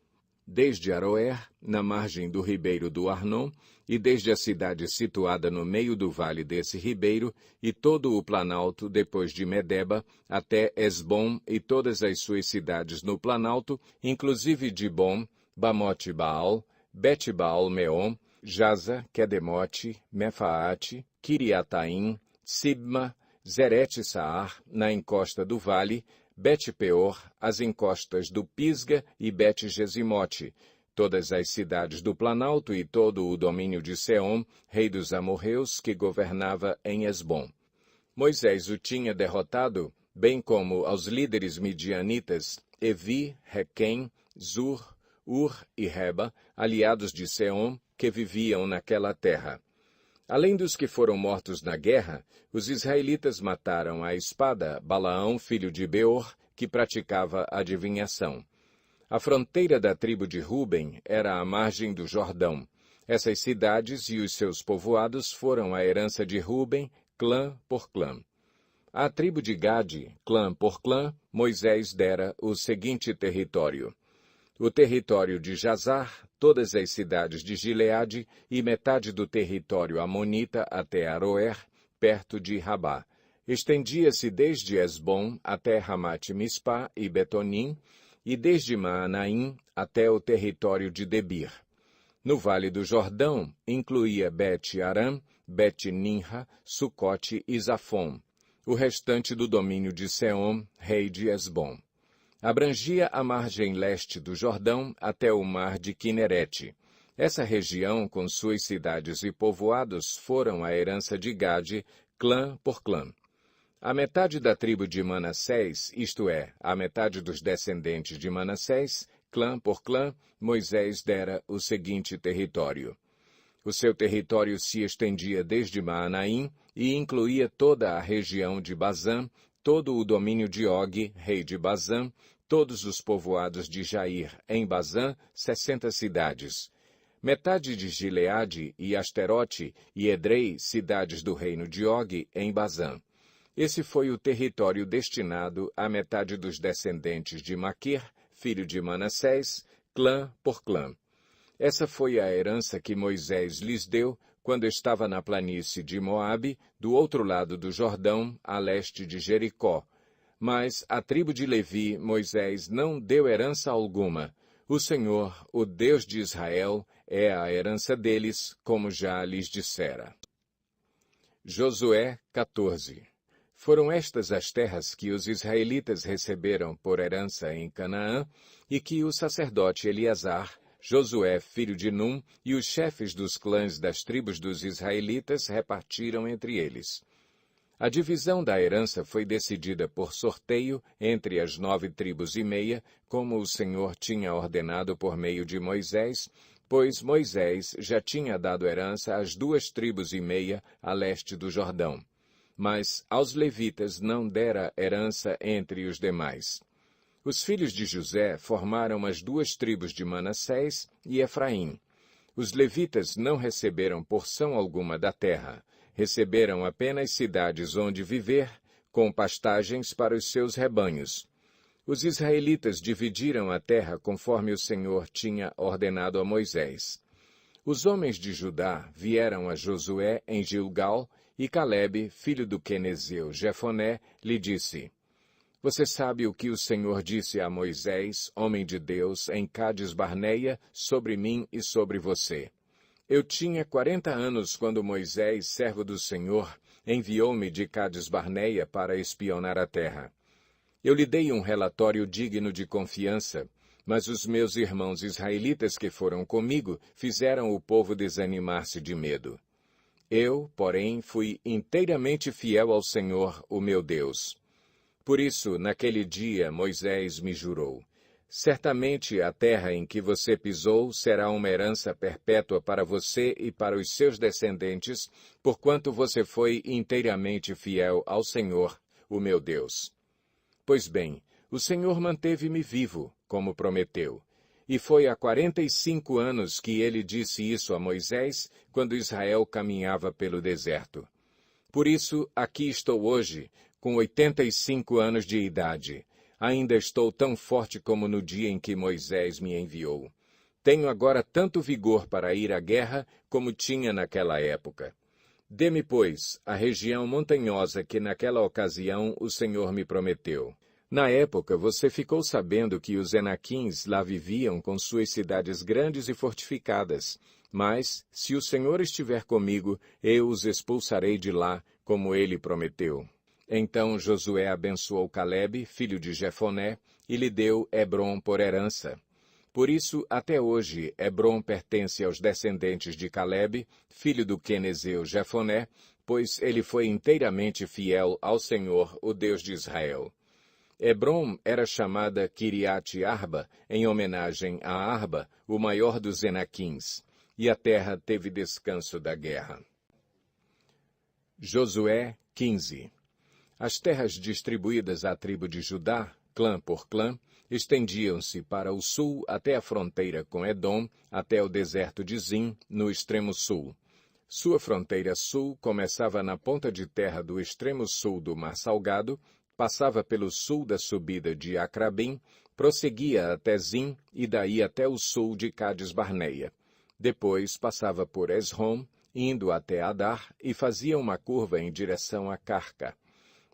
A: desde Aroer, na margem do ribeiro do Arnon, e desde a cidade situada no meio do vale desse ribeiro, e todo o planalto depois de Medeba, até Esbom e todas as suas cidades no planalto, inclusive Dibom, Bamote-Baal, Bet-Baal-Meon, Jaza, Quedemote, Mefaate, Kiriataim, Sibma, Zerete-Saar, na encosta do vale, Bet-Peor, as encostas do Pisga e Bet-Gesimote, todas as cidades do Planalto e todo o domínio de Seom, rei dos amorreus, que governava em Esbom. Moisés o tinha derrotado, bem como aos líderes midianitas, Evi, Requem, Zur, Ur e Reba, aliados de Seom, que viviam naquela terra. Além dos que foram mortos na guerra, os israelitas mataram à espada Balaão, filho de Beor, que praticava adivinhação. A fronteira da tribo de Ruben era à margem do Jordão. Essas cidades e os seus povoados foram a herança de Ruben, clã por clã. À tribo de Gade, clã por clã, Moisés dera o seguinte território: o território de Jazar, todas as cidades de Gileade e metade do território amonita até Aroer, perto de Rabá. Estendia-se desde Esbom até Ramate-Mispá e Betonim, e desde Maanaim até o território de Debir. No Vale do Jordão, incluía Bet-Aram, Bet-Ninra, Sucote e Zafon, o restante do domínio de Seom, rei de Esbom. Abrangia a margem leste do Jordão até o mar de Quinerete. Essa região, com suas cidades e povoados, foram a herança de Gade, clã por clã. A metade da tribo de Manassés, isto é, a metade dos descendentes de Manassés, clã por clã, Moisés dera o seguinte território. O seu território se estendia desde Maanaim e incluía toda a região de Bazã, todo o domínio de Og, rei de Bazã, todos os povoados de Jair, em Bazã, 60 cidades. Metade de Gileade e Asterote e Edrei, cidades do reino de Og, em Bazã. Esse foi o território destinado à metade dos descendentes de Maquir, filho de Manassés, clã por clã. Essa foi a herança que Moisés lhes deu quando estava na planície de Moabe, do outro lado do Jordão, a leste de Jericó. Mas à tribo de Levi, Moisés não deu herança alguma. O Senhor, o Deus de Israel, é a herança deles, como já lhes dissera. Josué 14. Foram estas as terras que os israelitas receberam por herança em Canaã e que o sacerdote Eleazar, Josué, filho de Num, e os chefes dos clãs das tribos dos israelitas repartiram entre eles. A divisão da herança foi decidida por sorteio entre as 9 tribos e meia, como o Senhor tinha ordenado por meio de Moisés, pois Moisés já tinha dado herança às 2 tribos e meia a leste do Jordão. Mas aos levitas não dera herança entre os demais. Os filhos de José formaram as 2 tribos de Manassés e Efraim. Os levitas não receberam porção alguma da terra. Receberam apenas cidades onde viver, com pastagens para os seus rebanhos. Os israelitas dividiram a terra conforme o Senhor tinha ordenado a Moisés. Os homens de Judá vieram a Josué em Gilgal, e Calebe, filho do quenezeu Jefoné, lhe disse: Você sabe o que o Senhor disse a Moisés, homem de Deus, em Cades-Barneia, sobre mim e sobre você. Eu tinha 40 anos quando Moisés, servo do Senhor, enviou-me de Cades-Barneia para espionar a terra. Eu lhe dei um relatório digno de confiança, mas os meus irmãos israelitas que foram comigo fizeram o povo desanimar-se de medo. Eu, porém, fui inteiramente fiel ao Senhor, o meu Deus. Por isso, naquele dia, Moisés me jurou: Certamente a terra em que você pisou será uma herança perpétua para você e para os seus descendentes, porquanto você foi inteiramente fiel ao Senhor, o meu Deus. Pois bem, o Senhor manteve-me vivo, como prometeu. E foi há 45 anos que ele disse isso a Moisés, quando Israel caminhava pelo deserto. Por isso, aqui estou hoje, com 85 anos de idade. Ainda estou tão forte como no dia em que Moisés me enviou. Tenho agora tanto vigor para ir à guerra como tinha naquela época. Dê-me, pois, a região montanhosa que naquela ocasião o Senhor me prometeu. Na época, você ficou sabendo que os Enaquins lá viviam com suas cidades grandes e fortificadas. Mas, se o Senhor estiver comigo, eu os expulsarei de lá, como ele prometeu. Então Josué abençoou Calebe, filho de Jefoné, e lhe deu Hebrom por herança. Por isso, até hoje, Hebrom pertence aos descendentes de Calebe, filho do quenezeu Jefoné, pois ele foi inteiramente fiel ao Senhor, o Deus de Israel. Hebrom era chamada Kiriat Arba, em homenagem a Arba, o maior dos Enaquins, e a terra teve descanso da guerra. Josué 15. As terras distribuídas à tribo de Judá, clã por clã, estendiam-se para o sul até a fronteira com Edom, até o deserto de Zim, no extremo sul. Sua fronteira sul começava na ponta de terra do extremo sul do Mar Salgado, passava pelo sul da subida de Acrabim, prosseguia até Zim e daí até o sul de Cades-Barneia. Depois passava por Esrom, indo até Adar e fazia uma curva em direção a Carca.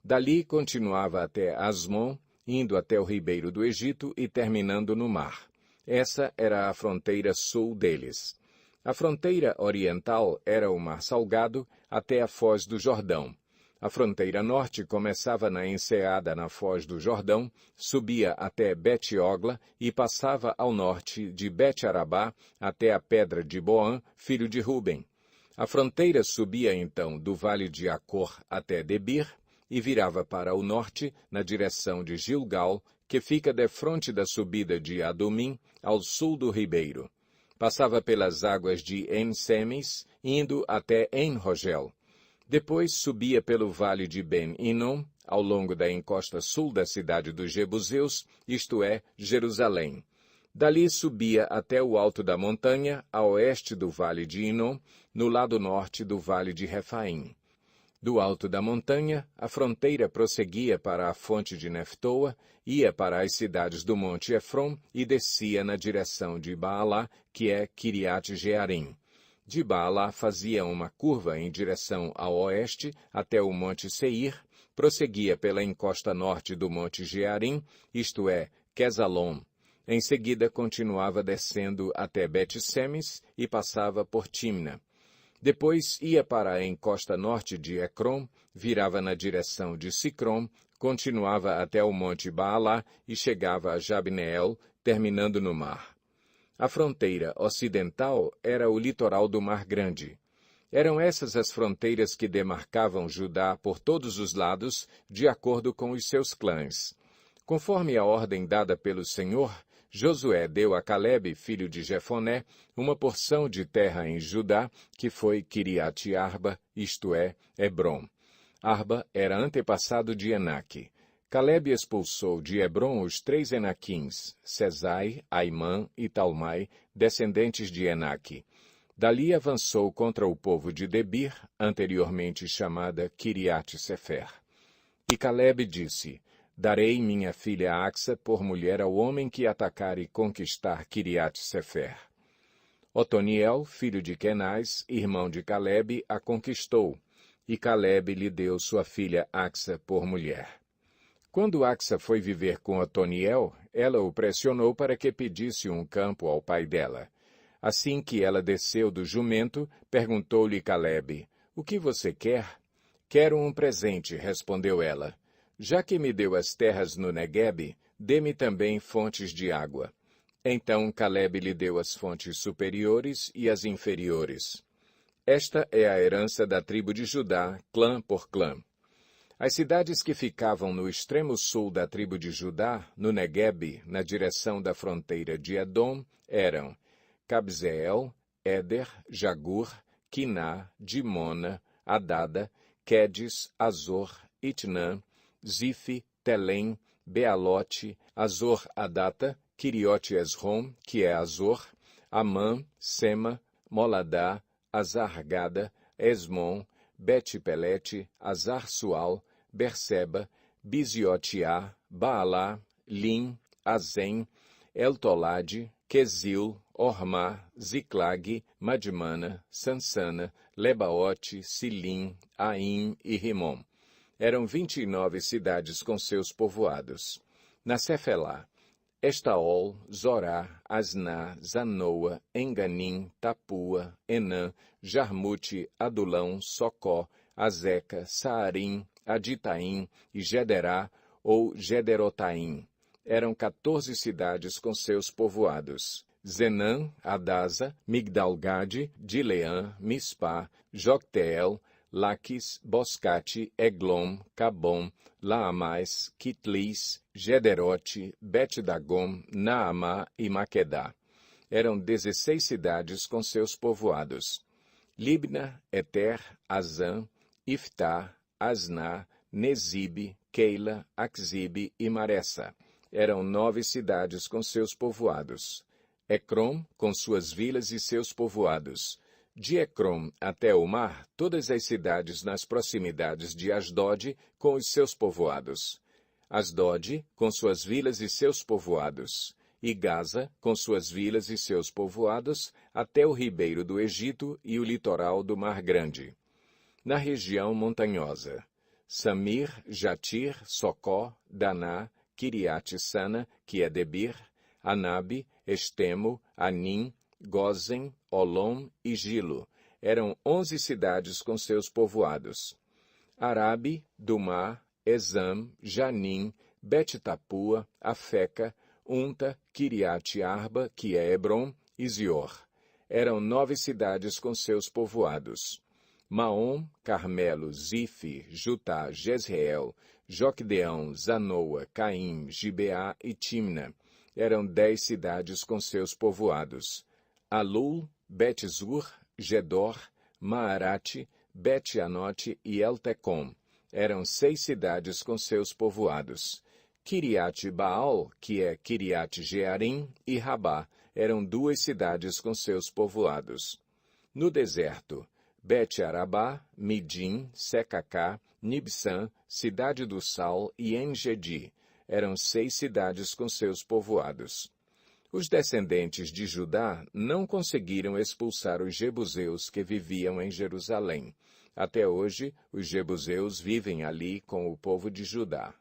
A: Dali continuava até Asmon, indo até o ribeiro do Egito e terminando no mar. Essa era a fronteira sul deles. A fronteira oriental era o Mar Salgado até a foz do Jordão. A fronteira norte começava na enseada na foz do Jordão, subia até Bet-Ogla e passava ao norte de Bet-Arabá até a pedra de Boã, filho de Ruben. A fronteira subia então do vale de Acor até Debir e virava para o norte na direção de Gilgal, que fica defronte da subida de Adumim, ao sul do ribeiro. Passava pelas águas de En-Semes, indo até En-Rogel. Depois subia pelo vale de Ben-Inom, ao longo da encosta sul da cidade dos Jebuseus, isto é, Jerusalém. Dali subia até o alto da montanha, a oeste do vale de Inom, no lado norte do vale de Refaim. Do alto da montanha, a fronteira prosseguia para a fonte de Neftoa, ia para as cidades do monte Efron e descia na direção de Baalá, que é Kiriat-Jearim. De Baalá fazia uma curva em direção ao oeste até o monte Seir, prosseguia pela encosta norte do monte Jearim, isto é, Quesalom. Em seguida continuava descendo até Bet-Semes e passava por Timna. Depois ia para a encosta norte de Ecrom, virava na direção de Sicrom, continuava até o monte Baalá e chegava a Jabneel, terminando no mar. A fronteira ocidental era o litoral do Mar Grande. Eram essas as fronteiras que demarcavam Judá por todos os lados, de acordo com os seus clãs. Conforme a ordem dada pelo Senhor, Josué deu a Calebe, filho de Jefoné, uma porção de terra em Judá, que foi Kiriat-Arba, isto é, Hebrom. Arba era antepassado de Enaque. Calebe expulsou de Hebrom os 3 Enaquins, Sesai, Aimã e Talmai, descendentes de Enaque. Dali avançou contra o povo de Debir, anteriormente chamada Kiriat-Sefer. E Calebe disse: Darei minha filha Axa por mulher ao homem que atacar e conquistar Kiriat-Sefer. Otoniel, filho de Kenaz, irmão de Calebe, a conquistou, e Calebe lhe deu sua filha Axa por mulher. Quando Axa foi viver com Otoniel, ela o pressionou para que pedisse um campo ao pai dela. Assim que ela desceu do jumento, perguntou-lhe Calebe: O que você quer? Quero um presente, respondeu ela. Já que me deu as terras no Neguebe, dê-me também fontes de água. Então Calebe lhe deu as fontes superiores e as inferiores. Esta é a herança da tribo de Judá, clã por clã. As cidades que ficavam no extremo sul da tribo de Judá, no Neguebe, na direção da fronteira de Edom, eram Cabzeel, Éder, Jagur, Quiná, Dimona, Adada, Quedes, Azor, Itnã, Zife, Telém, Bealote, Azor-Adata, Quiriote-Esrom, que é Azor, Amã, Sema, Moladá, Azargada, Esmon, Bet-Pelete, Azar-Sual, Berseba, Biziotiá, Baalá, Lim, Azem, Eltolade, Quesil, Ormá, Ziclag, Madmana, Sansana, Lebaote, Silim, Aim e Rimom. Eram 29 cidades com seus povoados. Na Cefelá, Estaol, Zorá, Asná, Zanoa, Enganim, Tapua, Enã, Jarmute, Adulão, Socó, Azeca, Saarim, Aditaim e Gederá ou Gederotaim. Eram 14 cidades com seus povoados. Zenã, Adasa, Migdalgade, Dileã, Mispá, Jocteel, Laquis, Boscate, Eglom, Cabom, Laamais, Quitlis, Gederote, Bet-Dagom, Naamá e Maquedá. Eram 16 cidades com seus povoados. Libna, Eter, Azã, Iftá, Asná, Nezibe, Keila, Axibe e Maressa. Eram 9 cidades com seus povoados. Ecrom, com suas vilas e seus povoados. De Ecrom até o mar, todas as cidades nas proximidades de Asdod, com os seus povoados. Asdod, com suas vilas e seus povoados. E Gaza, com suas vilas e seus povoados, até o ribeiro do Egito e o litoral do Mar Grande. Na região montanhosa, Samir, Jatir, Socó, Daná, Kiriat-Sana, que é Debir, Anabe, Estemo, Anim, Gozen, Olom e Gilo. Eram 11 cidades com seus povoados. Arabe, Dumá, Exam, Janim, Bet-Tapua, Afeca, Unta, Kiriat-Arba, que é Hebrom, e Zior. Eram 9 cidades com seus povoados. Maom, Carmelo, Zife, Jutá, Jezreel, Joquedeão, Zanoa, Caim, Gibeá e Timna. Eram 10 cidades com seus povoados. Alul, Bet-zur, Gedor, Maarate, Bet-Anote e Eltecom. Eram 6 cidades com seus povoados. Kiriat-Baal, que é Kiriat-Jearim, e Rabá, eram 2 cidades com seus povoados. No deserto, Bet-Arabá, Midim, Secacá, Nibsã, Cidade do Sal e En-Gedi. Eram 6 cidades com seus povoados. Os descendentes de Judá não conseguiram expulsar os jebuseus que viviam em Jerusalém. Até hoje, os jebuseus vivem ali com o povo de Judá.